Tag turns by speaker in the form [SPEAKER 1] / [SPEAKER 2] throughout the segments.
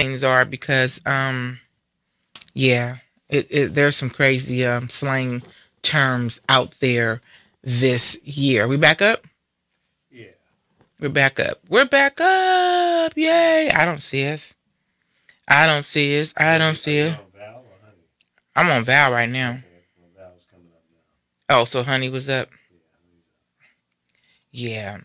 [SPEAKER 1] things are because yeah, there's some crazy slang terms out there this year. We back up?
[SPEAKER 2] Yeah.
[SPEAKER 1] We're back up. We're back up. Yay. I don't see us. I don't see us. I don't see it. I'm on Val right now. Oh, so Honey was up. Yeah.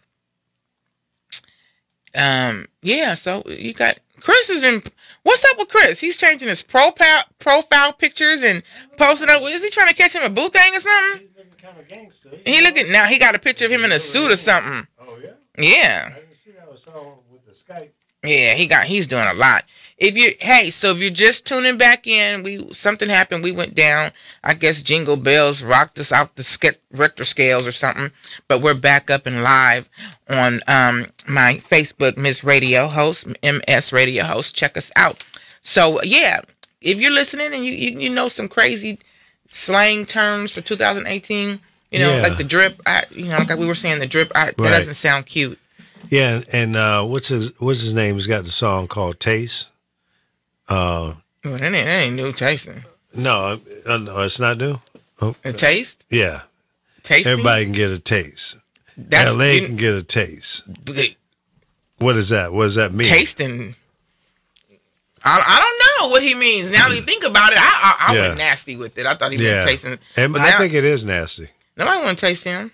[SPEAKER 1] Yeah, so you got Chris has been. What's up with Chris? He's changing his profile pictures and posting up. Is he trying to catch him a boo thing or something?
[SPEAKER 2] He's looking kind of gangster.
[SPEAKER 1] He looking now. He got a picture of him in a suit or something.
[SPEAKER 2] Oh yeah.
[SPEAKER 1] Yeah.
[SPEAKER 2] I didn't see that. I saw with the Skype.
[SPEAKER 1] Yeah, he's doing a lot. So if you're just tuning back in, something happened. We went down. I guess Jingle Bells rocked us out the Richter scales or something. But we're back up and live on my Facebook, Miss Radio Host, MS Radio Host. Check us out. So yeah, if you're listening and you know some crazy slang terms for 2018, like the drip. Like we were saying, the drip. That doesn't sound cute.
[SPEAKER 3] Yeah, and what's his name? He's got the song called Taste.
[SPEAKER 1] Well, that ain't new tasting.
[SPEAKER 3] No, it's not new.
[SPEAKER 1] A taste?
[SPEAKER 3] Yeah.
[SPEAKER 1] Tasting?
[SPEAKER 3] Everybody can get a taste. LA can get a taste. What is that? What does that mean?
[SPEAKER 1] Tasting. I don't know what he means. Now that you think about it, I went nasty with it. I thought he meant tasting.
[SPEAKER 3] I think it is nasty.
[SPEAKER 1] Nobody want to taste him.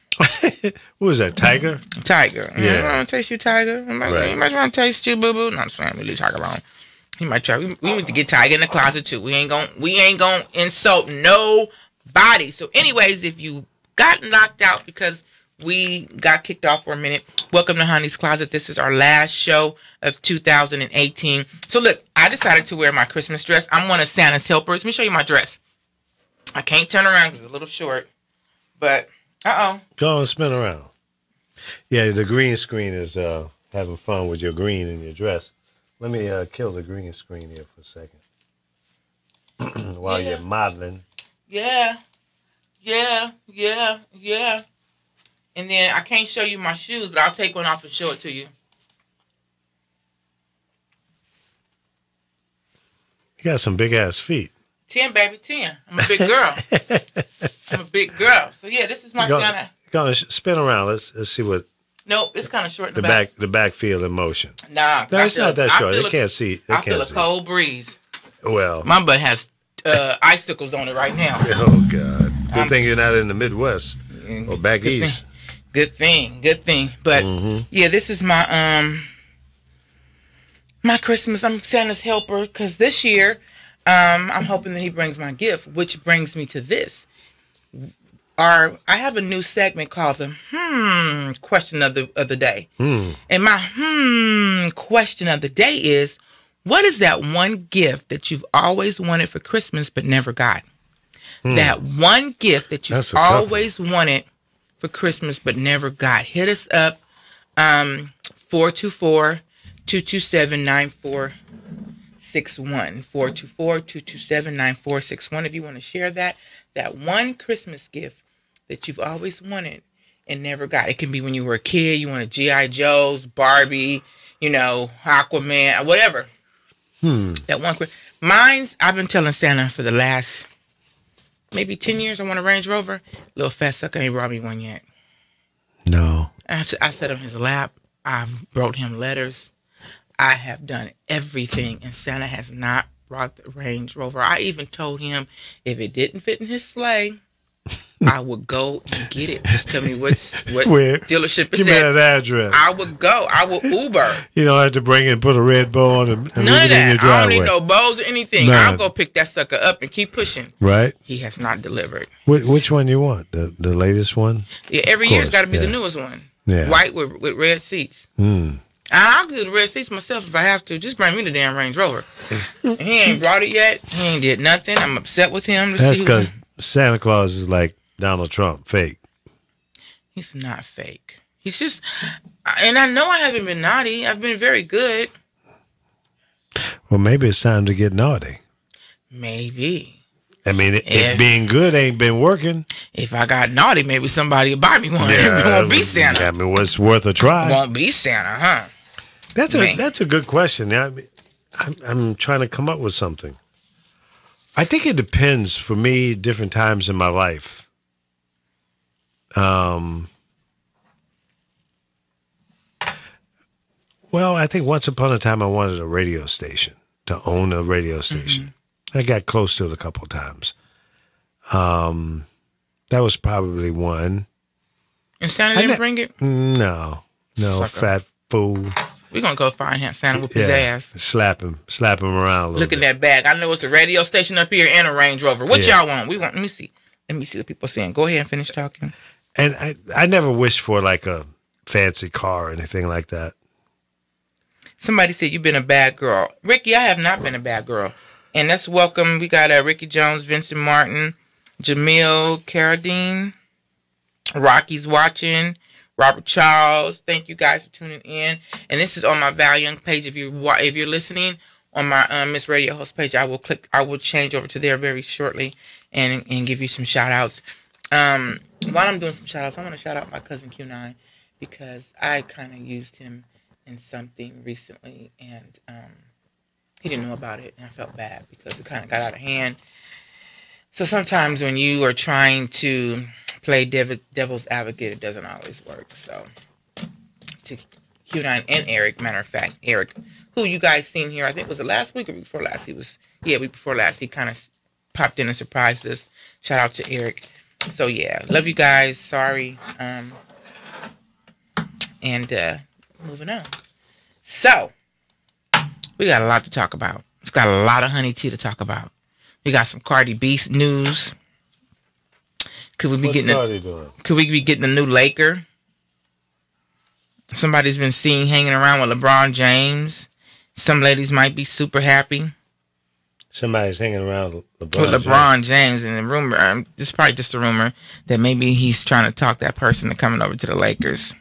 [SPEAKER 3] Who is that, Tiger?
[SPEAKER 1] Tiger.
[SPEAKER 3] Yeah.
[SPEAKER 1] I want to taste you, Tiger. He might want to taste you, boo-boo. No, I'm just trying to leave Tiger alone. He might try. We need to get Tiger in the closet, too. We ain't gonna insult nobody. So, anyways, if you got knocked out because we got kicked off for a minute, welcome to Honey's Closet. This is our last show of 2018. So, look, I decided to wear my Christmas dress. I'm one of Santa's helpers. Let me show you my dress. I can't turn around because it's a little short. But,
[SPEAKER 3] Go and spin around. Yeah, the green screen is having fun with your green in your dress. Let me kill the green screen here for a second. While you're modeling.
[SPEAKER 1] Yeah. And then I can't show you my shoes, but I'll take one off and show it to you.
[SPEAKER 3] You got some big ass feet.
[SPEAKER 1] 10, baby, 10. I'm a big girl. So yeah, this is my Santa.
[SPEAKER 3] Go and spin around. Let's see what.
[SPEAKER 1] Nope, it's kind of short in the back.
[SPEAKER 3] The back feel in motion.
[SPEAKER 1] Nah,
[SPEAKER 3] no, it's not that short. They can't see.
[SPEAKER 1] I feel a cold breeze.
[SPEAKER 3] Well,
[SPEAKER 1] my butt has icicles on it right now.
[SPEAKER 3] Oh God! Good thing you're not in the Midwest or back east.
[SPEAKER 1] Good thing. But yeah, this is my my Christmas. I'm Santa's helper because this year I'm hoping that he brings my gift, which brings me to this. I have a new segment called the question of the day. And my question of the day is, what is that one gift that you've always wanted for Christmas but never got? That one gift that you've always wanted for Christmas but never got. Hit us up 424-227-9461. 424-227-9461 if you want to share that one Christmas gift that you've always wanted and never got. It can be when you were a kid, you wanted G.I. Joe's, Barbie, Aquaman, whatever. That one. I've been telling Santa for the last maybe 10 years I want a Range Rover. Little fat sucker ain't brought me one yet.
[SPEAKER 3] No.
[SPEAKER 1] I sat on his lap. I've wrote him letters. I have done everything, and Santa has not brought the Range Rover. I even told him if it didn't fit in his sleigh, I would go and get it. Just tell me what dealership it's
[SPEAKER 3] Give me that address.
[SPEAKER 1] I would go. I would Uber.
[SPEAKER 3] You don't have to bring it and put a red bow on it and leave it in your driveway.
[SPEAKER 1] I don't need no bows or anything.
[SPEAKER 3] None.
[SPEAKER 1] I'll go pick that sucker up and keep pushing.
[SPEAKER 3] Right.
[SPEAKER 1] He has not delivered.
[SPEAKER 3] Which one you want? The latest one?
[SPEAKER 1] Yeah, every year's got to be the newest one.
[SPEAKER 3] Yeah.
[SPEAKER 1] White with red seats. I'll do the red seats myself if I have to. Just bring me the damn Range Rover. He ain't brought it yet. He ain't did nothing. I'm upset with him.
[SPEAKER 3] That's because Santa Claus is like Donald Trump, fake.
[SPEAKER 1] He's not fake. He's just, and I know I haven't been naughty. I've been very good.
[SPEAKER 3] Well, maybe it's time to get naughty.
[SPEAKER 1] Maybe.
[SPEAKER 3] I mean, if being good ain't been working.
[SPEAKER 1] If I got naughty, maybe somebody will buy me one. It won't be Santa.
[SPEAKER 3] I mean, what's worth a try?
[SPEAKER 1] It won't be Santa, huh?
[SPEAKER 3] That's a good question. I'm trying to come up with something. I think it depends for me, different times in my life. Well, I think once upon a time I wanted a radio station, to own a radio station. I got close to it a couple of times. That was probably one.
[SPEAKER 1] And Santa didn't bring it?
[SPEAKER 3] No,
[SPEAKER 1] Sucker.
[SPEAKER 3] fat fool.
[SPEAKER 1] We're going to go find him. Santa whoop his ass.
[SPEAKER 3] Slap him around a little
[SPEAKER 1] Look at
[SPEAKER 3] bit.
[SPEAKER 1] that bag. I know it's a radio station up here and a Range Rover. What y'all want? Let me see what people are saying. Go ahead and finish talking.
[SPEAKER 3] And I never wished for like a fancy car or anything like that.
[SPEAKER 1] Somebody said you've been a bad girl. Ricky, I have not been a bad girl. And that's welcome. We got Ricky Jones, Vincent Martin, Jamil Carradine, Rocky's watching, Robert Charles. Thank you guys for tuning in. And this is on my Val Young page. If you're listening on my Miss Radio Host page, I will change over to there very shortly and give you some shout outs. While I'm doing some shout outs, I want to shout out my cousin Q9 because I kind of used him in something recently, and he didn't know about it, and I felt bad because it kind of got out of hand. So sometimes when you are trying to play devil's advocate, it doesn't always work. So to Q9 and Eric, matter of fact, Eric, who you guys seen here, I think it was the last week or week before last. Week before last, he kind of popped in and surprised us. Shout out to Eric. So yeah, love you guys. Sorry. Moving on. So, we got a lot to talk about. It's got a lot of honey tea to talk about. We got some Cardi B news. Could we be getting a new Laker? Somebody's been seen hanging around with LeBron James. Some ladies might be super happy.
[SPEAKER 3] Somebody's hanging around with
[SPEAKER 1] LeBron James, and the rumor, this is probably just a rumor, that maybe he's trying to talk that person to coming over to the Lakers.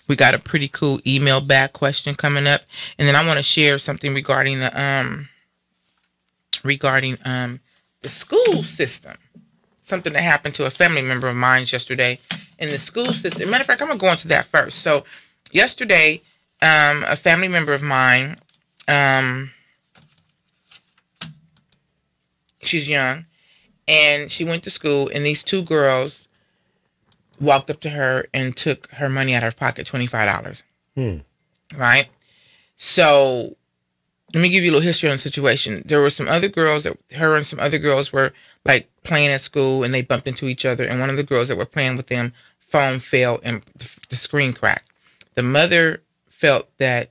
[SPEAKER 1] We got a pretty cool email back question coming up, and then I want to share something regarding the school system. Something that happened to a family member of mine yesterday in the school system. Matter of fact, I'm gonna go into that first. So, yesterday, a family member of mine, she's young, and she went to school, and these two girls walked up to her and took her money out of her pocket, $25. Right? So, let me give you a little history on the situation. There were some other girls her and some other girls were like playing at school, and they bumped into each other, and one of the girls that were playing with them, phone fell and the screen cracked. The mother felt that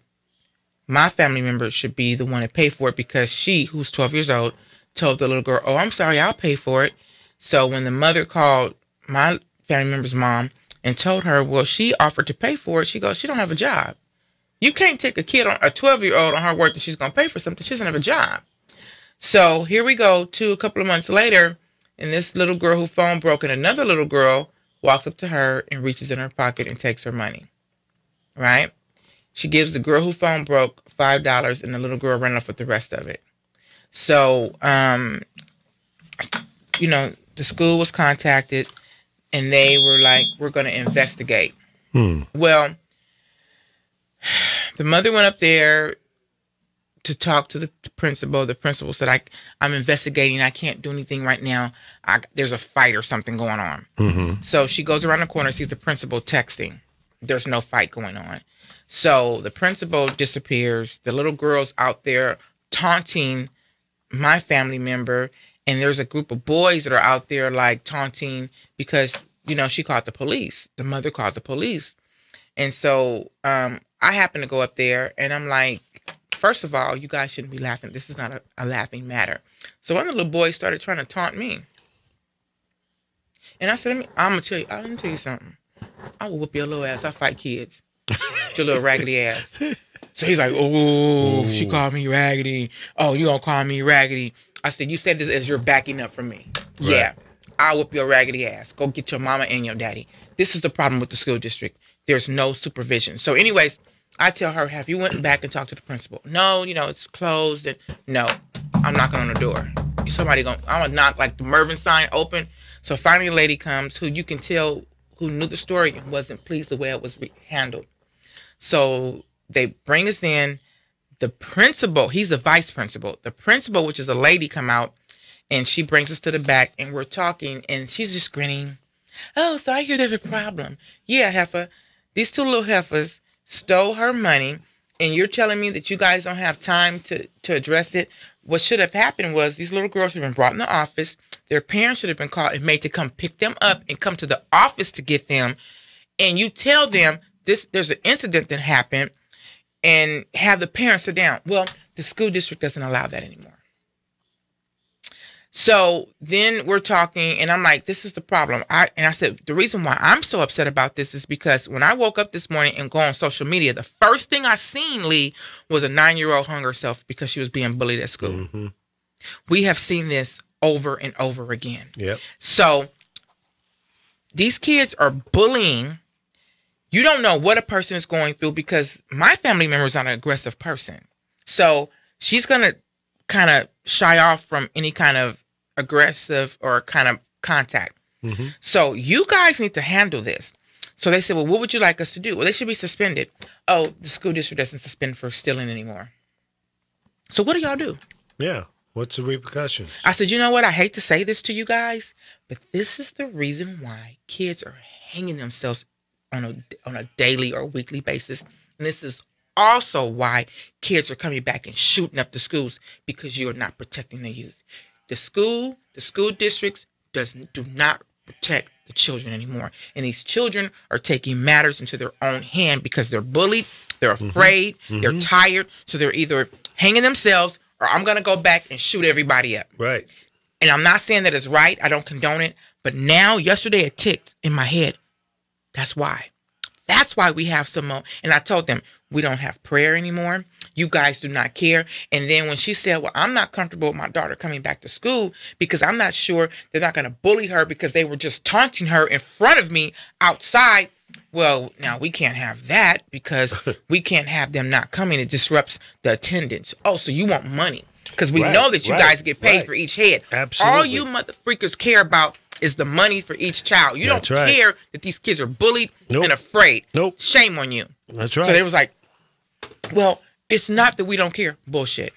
[SPEAKER 1] my family member should be the one to pay for it because she, who's 12 years old, told the little girl, "Oh, I'm sorry, I'll pay for it." So when the mother called my family member's mom and told her, well, she offered to pay for it, she goes, she don't have a job. You can't take a 12-year-old on her word that she's going to pay for something. She doesn't have a job. So here we go to a couple of months later, and this little girl whose phone broke, and another little girl walks up to her and reaches in her pocket and takes her money. Right? She gives the girl whose phone broke $5, and the little girl ran off with the rest of it. So, the school was contacted, and they were like, we're going to investigate. Well, the mother went up there to talk to the principal. The principal said, I'm investigating. I can't do anything right now. There's a fight or something going on. So she goes around the corner, sees the principal texting. There's no fight going on. So the principal disappears. The little girl's out there taunting my family member. And there's a group of boys that are out there like taunting because, she called the police. The mother called the police. And so I happen to go up there and I'm like, first of all, you guys shouldn't be laughing. This is not a laughing matter. So one of the little boys started trying to taunt me. And I said, let me tell you something. I will whoop your little ass. I fight kids. Your little raggedy ass. So he's like, oh, she called me raggedy. Oh, you gonna call me raggedy. I said, you said this as you're backing up from me. Right. Yeah, I'll whoop your raggedy ass. Go get your mama and your daddy. This is the problem with the school district. There's no supervision. So anyways, I tell her, have you went back and talked to the principal? No, it's closed. And no, I'm knocking on the door. I'm gonna knock like the Mervyn sign open. So finally a lady comes who you can tell who knew the story and wasn't pleased the way it was handled. So they bring us in. The principal, he's a vice principal. The principal, which is a lady, come out, and she brings us to the back, and we're talking, and she's just grinning. Oh, so I hear there's a problem. Yeah, heifer. These two little heifers stole her money, and you're telling me that you guys don't have time to address it? What should have happened was these little girls should have been brought in the office. Their parents should have been called and made to come pick them up and come to the office to get them. And you tell them there's an incident that happened, and have the parents sit down. Well, the school district doesn't allow that anymore. So then we're talking, and I'm like, this is the problem. I said, the reason why I'm so upset about this is because when I woke up this morning and go on social media, the first thing I seen, Lee, was a 9-year-old hung herself because she was being bullied at school. Mm-hmm. We have seen this over and over again. Yep. So these kids are bullying. You don't know what a person is going through because my family member is not an aggressive person. So she's going to kind of shy off from any kind of aggressive or kind of contact. Mm-hmm. So you guys need to handle this. So they said, well, what would you like us to do? Well, they should be suspended. Oh, the school district doesn't suspend for stealing anymore. So what do y'all do?
[SPEAKER 3] Yeah. What's the repercussions?
[SPEAKER 1] I said, you know what? I hate to say this to you guys, but this is the reason why kids are hanging themselves on a daily or weekly basis. And this is also why kids are coming back and shooting up the schools, because you are not protecting the youth. The school districts do not protect the children anymore. And these children are taking matters into their own hand because they're bullied, they're afraid, they're tired. So they're either hanging themselves or I'm going to go back and shoot everybody up.
[SPEAKER 3] Right.
[SPEAKER 1] And I'm not saying that it's right. I don't condone it. But now, yesterday, it ticked in my head. That's why. That's why we have some more. And I told them, we don't have prayer anymore. You guys do not care. And then when she said, well, I'm not comfortable with my daughter coming back to school because I'm not sure they're not going to bully her because they were just taunting her in front of me outside. Well, now we can't have that because we can't have them not coming. It disrupts the attendance. Oh, so you want money because we know that you guys get paid for each head.
[SPEAKER 3] Absolutely.
[SPEAKER 1] All you mother freakers care about is the money for each child. You don't care that these kids are bullied and afraid. Shame on you.
[SPEAKER 3] That's right.
[SPEAKER 1] So they was like, well, it's not that we don't care. Bullshit.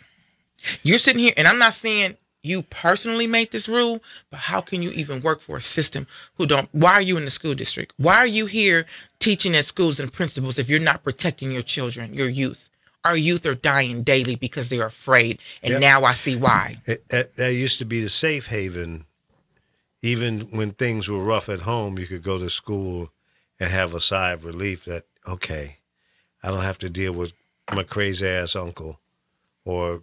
[SPEAKER 1] You're sitting here, and I'm not saying you personally made this rule, but how can you even work for a system who don't? Why are you in the school district? Why are you here teaching at schools and principals if you're not protecting your children, your youth? Our youth are dying daily because they're afraid, and now I see why.
[SPEAKER 3] That used to be the safe haven. Even when things were rough at home, you could go to school and have a sigh of relief that, okay, I don't have to deal with my crazy ass uncle or,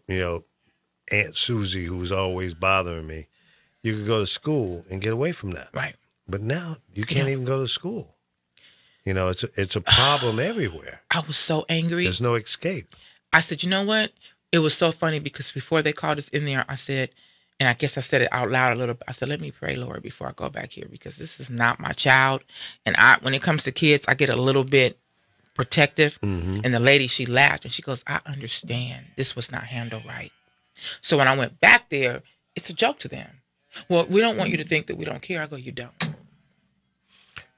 [SPEAKER 3] Aunt Susie who's always bothering me. You could go to school and get away from that.
[SPEAKER 1] Right.
[SPEAKER 3] But now you can't even go to school. It's a problem everywhere.
[SPEAKER 1] I was so angry.
[SPEAKER 3] There's no escape.
[SPEAKER 1] I said, you know what? It was so funny because before they called us in there, I said, and I guess I said it out loud a little bit. I said, let me pray, Lord, before I go back here because this is not my child. And when it comes to kids, I get a little bit protective. And the lady, she laughed and she goes, I understand. This was not handled right. So when I went back there, it's a joke to them. Well, we don't want you to think that we don't care. I go, you don't.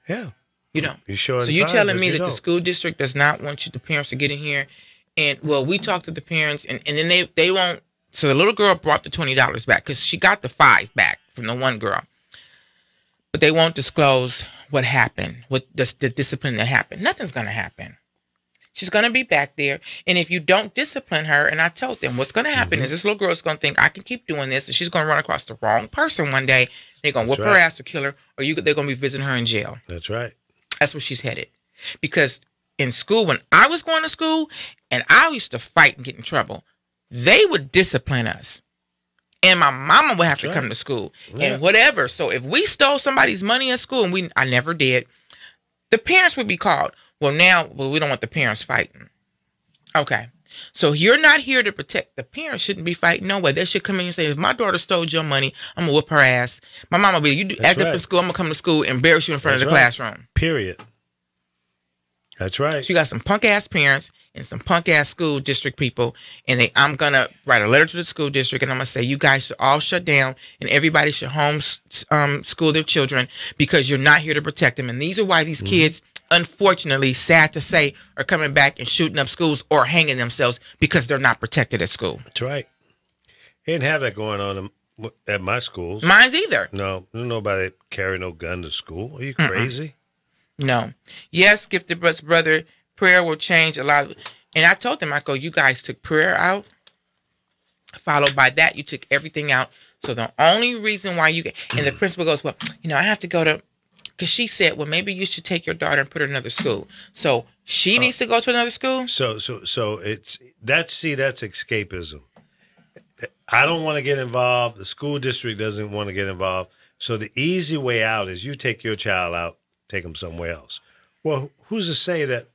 [SPEAKER 3] Yeah.
[SPEAKER 1] You don't.
[SPEAKER 3] You sure?
[SPEAKER 1] So you're telling me that the school district does not want you, the parents to get in here. And well, we talked to the parents and then they won't. So the little girl brought the $20 back because she got the $5 back from the one girl. But they won't disclose what happened, what the discipline that happened. Nothing's going to happen. She's going to be back there. And if you don't discipline her, and I told them, what's going to happen is this little girl's going to think, I can keep doing this. And she's going to run across the wrong person one day. They're going to whip her ass or kill her, or they're going to be visiting her in jail.
[SPEAKER 3] That's right.
[SPEAKER 1] That's where she's headed. Because in school, when I was going to school, and I used to fight and get in trouble, they would discipline us. And my mama would have to come to school and whatever. So if we stole somebody's money at school, and I never did, the parents would be called. Well, we don't want the parents fighting. Okay. So you're not here to protect. The parents shouldn't be fighting. No way. They should come in and say, if my daughter stole your money, I'm going to whoop her ass. My mama will be, you act up in school, I'm going to come to school and embarrass you in front of the classroom.
[SPEAKER 3] Period. That's right.
[SPEAKER 1] So you got some punk ass parents and some punk ass school district people, and I'm gonna write a letter to the school district, and I'm gonna say you guys should all shut down, and everybody should school their children because you're not here to protect them. And these are why these kids unfortunately, sad to say, are coming back and shooting up schools or hanging themselves because they're not protected at school.
[SPEAKER 3] That's right. They didn't have that going on at my schools.
[SPEAKER 1] Mine's either.
[SPEAKER 3] No, nobody carry no gun to school. Are you crazy?
[SPEAKER 1] No. Yes, Gifted Brother, prayer will change a lot. And I told them, I go, you guys took prayer out. Followed by that, you took everything out. So the only reason why you get, and the principal goes, well, I have to go to, because she said, well, maybe you should take your daughter and put her in another school. So she needs to go to another school.
[SPEAKER 3] So that's escapism. I don't want to get involved. The school district doesn't want to get involved. So the easy way out is you take your child out, take them somewhere else. Well, who's to say that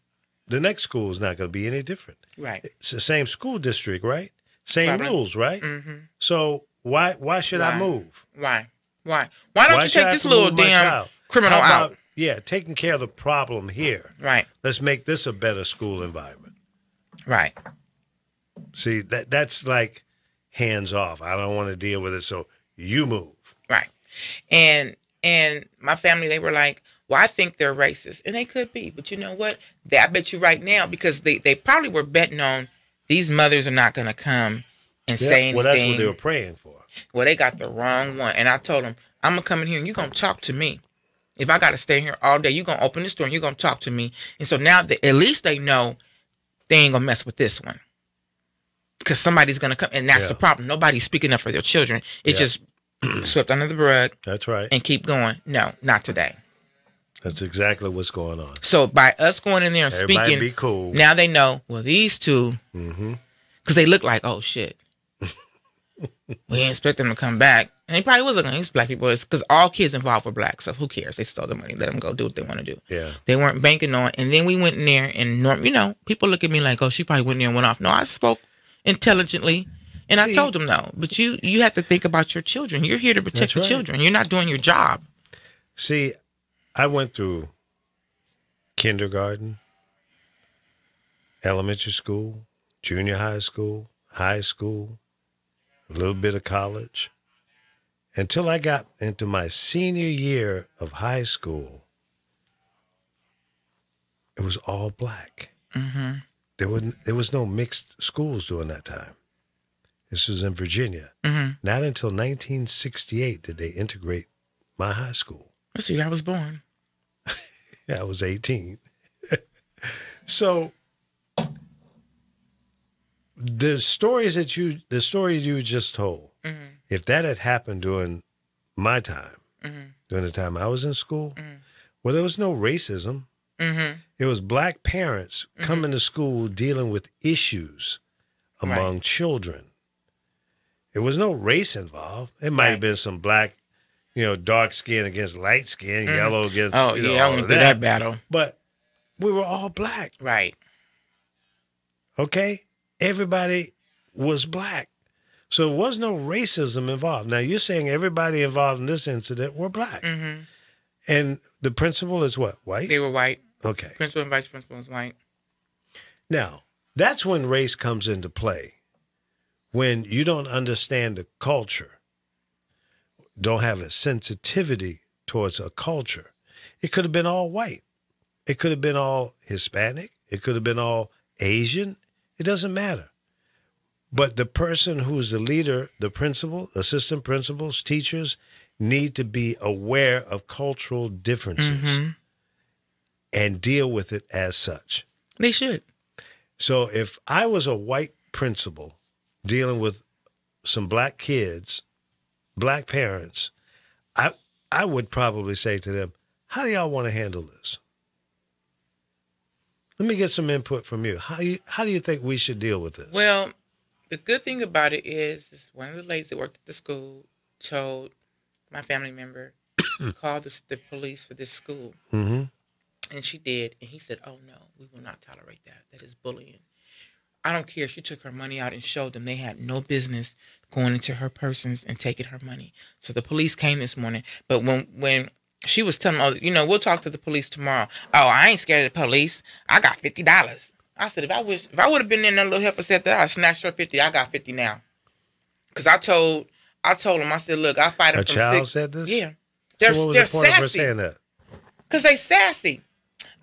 [SPEAKER 3] the next school is not going to be any different?
[SPEAKER 1] Right.
[SPEAKER 3] It's the same school district, right? Same rules, right?
[SPEAKER 1] Mm-hmm.
[SPEAKER 3] So why should I move?
[SPEAKER 1] Why don't you take this little damn criminal out?
[SPEAKER 3] Yeah, taking care of the problem here.
[SPEAKER 1] Right.
[SPEAKER 3] Let's make this a better school environment.
[SPEAKER 1] Right.
[SPEAKER 3] See, that's like hands off. I don't want to deal with it, so you move.
[SPEAKER 1] Right. And my family, they were like, well, I think they're racist. And they could be. But you know what? I bet you right now, because they probably were betting on these mothers are not going to come and say anything.
[SPEAKER 3] Well, that's what they were praying for.
[SPEAKER 1] Well, they got the wrong one. And I told them, I'm going to come in here and you're going to talk to me. If I got to stay here all day, you're going to open this door and you're going to talk to me. And so now at least they know they ain't going to mess with this one. Because somebody's going to come. And that's the problem. Nobody's speaking up for their children. It's just swept under the rug.
[SPEAKER 3] That's right.
[SPEAKER 1] And keep going. No, not today.
[SPEAKER 3] That's exactly what's going on.
[SPEAKER 1] So by us going in there and
[SPEAKER 3] Everybody
[SPEAKER 1] speaking,
[SPEAKER 3] be cool.
[SPEAKER 1] Now they know, well, these two, because they look like, oh, shit. We didn't expect them to come back. And they probably was looking at these black people. It's because all kids involved were black. So who cares? They stole the money. Let them go do what they want to do.
[SPEAKER 3] Yeah.
[SPEAKER 1] They weren't banking on. And then we went in there and, people look at me like, oh, she probably went in there and went off. No, I spoke intelligently. And I told them, no. But you have to think about your children. You're here to protect your children. You're not doing your job.
[SPEAKER 3] See, I went through kindergarten, elementary school, junior high school, a little bit of college, until I got into my senior year of high school. It was all black. Mm-hmm. There was no mixed schools during that time. This was in Virginia. Mm-hmm. Not until 1968 did they integrate my high school.
[SPEAKER 1] That's the year I was born.
[SPEAKER 3] Yeah, I was 18. So the story you just told, if that had happened during my time, during the time I was in school, well, there was no racism. It was black parents coming to school dealing with issues among children. There was no race involved. It might have been some black, dark skin against light skin, yellow against,
[SPEAKER 1] I went through that battle.
[SPEAKER 3] But we were all black.
[SPEAKER 1] Right.
[SPEAKER 3] Okay? Everybody was black. So there was no racism involved. Now, you're saying everybody involved in this incident were black. Mm-hmm. And the principal is what, white?
[SPEAKER 1] They were white.
[SPEAKER 3] Okay.
[SPEAKER 1] Principal and vice principal was white.
[SPEAKER 3] Now, that's when race comes into play. When you don't understand the culture, don't have a sensitivity towards a culture. It could have been all white. It could have been all Hispanic. It could have been all Asian. It doesn't matter. But the person who's the leader, the principal, assistant principals, teachers, need to be aware of cultural differences and deal with it as such.
[SPEAKER 1] They should.
[SPEAKER 3] So if I was a white principal dealing with some black kids, black parents, I would probably say to them, how do y'all want to handle this? Let me get some input from you. How do you think we should deal with this?
[SPEAKER 1] Well, the good thing about it is one of the ladies that worked at the school told my family member, call the police for this school. Mm-hmm. And she did. And he said, oh, no, we will not tolerate that. That is bullying. I don't care. She took her money out and showed them they had no business going into her persons and taking her money. So the police came this morning. But when she was telling them, we'll talk to the police tomorrow. Oh, I ain't scared of the police. I got $50. I said, if I would have been in that little heifer said that, I snatched her 50. I got 50 now. Because I told him, I said, look, I fight him
[SPEAKER 3] from 6. A child said this?
[SPEAKER 1] Yeah.
[SPEAKER 3] So what was the point of her saying that?
[SPEAKER 1] Because they sassy.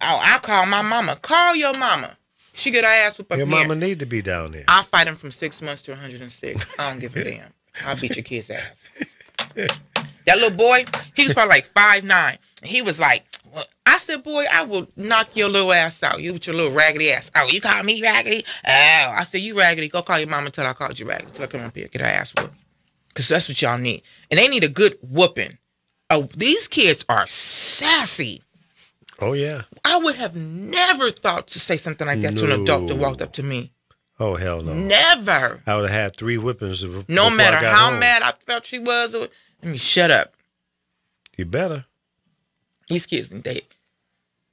[SPEAKER 1] I call my mama. Call your mama. She get her ass whooped up
[SPEAKER 3] Your
[SPEAKER 1] here.
[SPEAKER 3] mama need to be down there.
[SPEAKER 1] I'll fight him from 6 months to 106. I don't give a damn. I'll beat your kid's ass. That little boy, he was probably like 5'9". He was like, well, I said, boy, I will knock your little ass out. You with your little raggedy ass. Oh, you call me raggedy? Oh, I said, you raggedy. Go call your mama until I called you raggedy. Till I come up here, get her ass whooped. Because that's what y'all need. And they need a good whooping. Oh, these kids are sassy.
[SPEAKER 3] Oh, yeah.
[SPEAKER 1] I would have never thought to say something like that to an adult that walked up to me.
[SPEAKER 3] Oh, hell no.
[SPEAKER 1] Never.
[SPEAKER 3] I would have had 3 whippings.
[SPEAKER 1] No matter how mad I felt she was. Let me shut up.
[SPEAKER 3] You better.
[SPEAKER 1] These kids,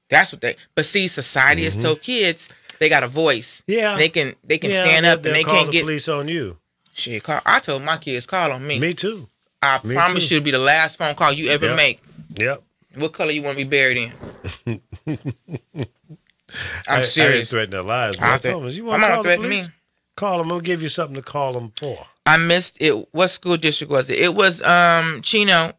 [SPEAKER 1] that's what they. But see, society has told kids they got a voice.
[SPEAKER 3] Yeah.
[SPEAKER 1] They can stand up and they
[SPEAKER 3] call
[SPEAKER 1] can't
[SPEAKER 3] the
[SPEAKER 1] get
[SPEAKER 3] police on you.
[SPEAKER 1] shit. I told my kids call on me.
[SPEAKER 3] Me too.
[SPEAKER 1] I promise you it'll be the last phone call you ever make.
[SPEAKER 3] Yep.
[SPEAKER 1] What color you want to be buried in? I'm serious.
[SPEAKER 3] I didn't threaten their lives. I told them, you want to call the police?
[SPEAKER 1] Me.
[SPEAKER 3] Call them. We'll give you something to call them for.
[SPEAKER 1] I missed it. What school district was it? It was Chino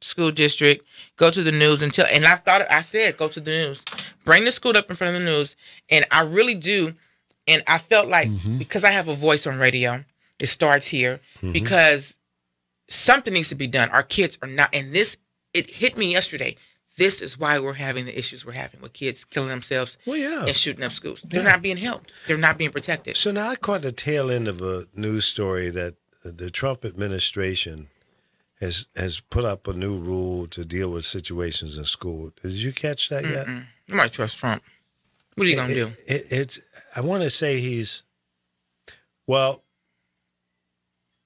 [SPEAKER 1] School District. Go to the news and tell. And I said go to the news. Bring the school up in front of the news. And I really do. And I felt like because I have a voice on radio, it starts here because something needs to be done. Our kids are not. And it hit me yesterday. This is why we're having the issues we're having with kids killing themselves and shooting up schools. They're not being helped. They're not being protected.
[SPEAKER 3] So now I caught the tail end of a news story that the Trump administration has put up a new rule to deal with situations in school. Did you catch that yet?
[SPEAKER 1] You might trust Trump. What are you going to do?
[SPEAKER 3] I want to say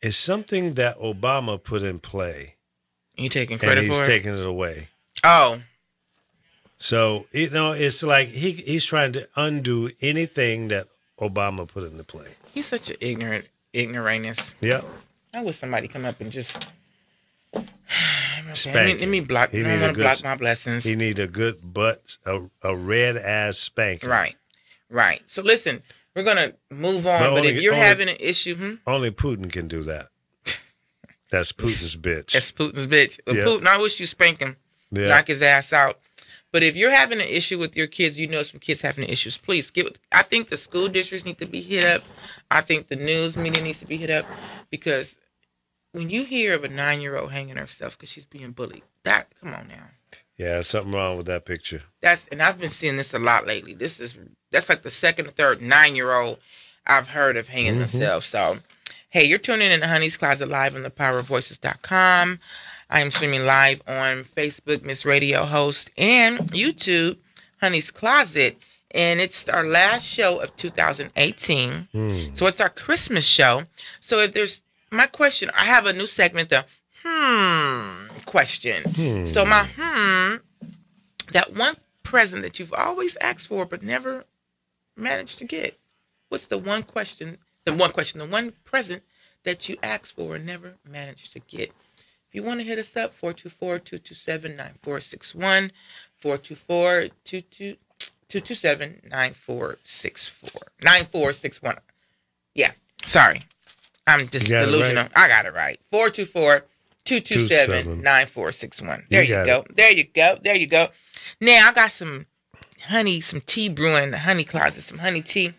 [SPEAKER 3] it's something that Obama put in play.
[SPEAKER 1] You taking credit for it?
[SPEAKER 3] And he's taking it away.
[SPEAKER 1] Oh.
[SPEAKER 3] So, it's like he's trying to undo anything that Obama put into play.
[SPEAKER 1] He's such an ignoramus.
[SPEAKER 3] Yep.
[SPEAKER 1] I wish somebody come up and just
[SPEAKER 3] spank.
[SPEAKER 1] Let me block. I don't want to block my blessings.
[SPEAKER 3] He need a good butt, a red ass spanking.
[SPEAKER 1] Right. So listen, we're gonna move on. But if you're having an issue,
[SPEAKER 3] only Putin can do that. That's Putin's bitch.
[SPEAKER 1] That's Putin's bitch. Well, Putin, I wish you spank him, knock his ass out. But if you're having an issue with your kids, some kids having issues, please I think the school districts need to be hit up. I think the news media needs to be hit up because when you hear of a 9-year-old hanging herself because she's being bullied, come on now.
[SPEAKER 3] Yeah, something wrong with that picture.
[SPEAKER 1] And I've been seeing this a lot lately. That's like the second or third 9-year-old I've heard of hanging themselves. So, hey, you're tuning in to Honey's Closet Live on thepowerofvoices.com. I am streaming live on Facebook, Miss Radio Host, and YouTube, Honey's Closet. And it's our last show of 2018. So it's our Christmas show. So if there's my question, I have a new segment, the question. So my that one present that you've always asked for but never managed to get. What's the one present that you asked for and never managed to get? If you want to hit us up, 424-227-9461, 424-227-9461. Yeah, sorry. I'm just delusional. Right? I got it right. 424-227-9461. There you go. There you go. There you go. Now, I got some tea brewing in the honey closet, some honey tea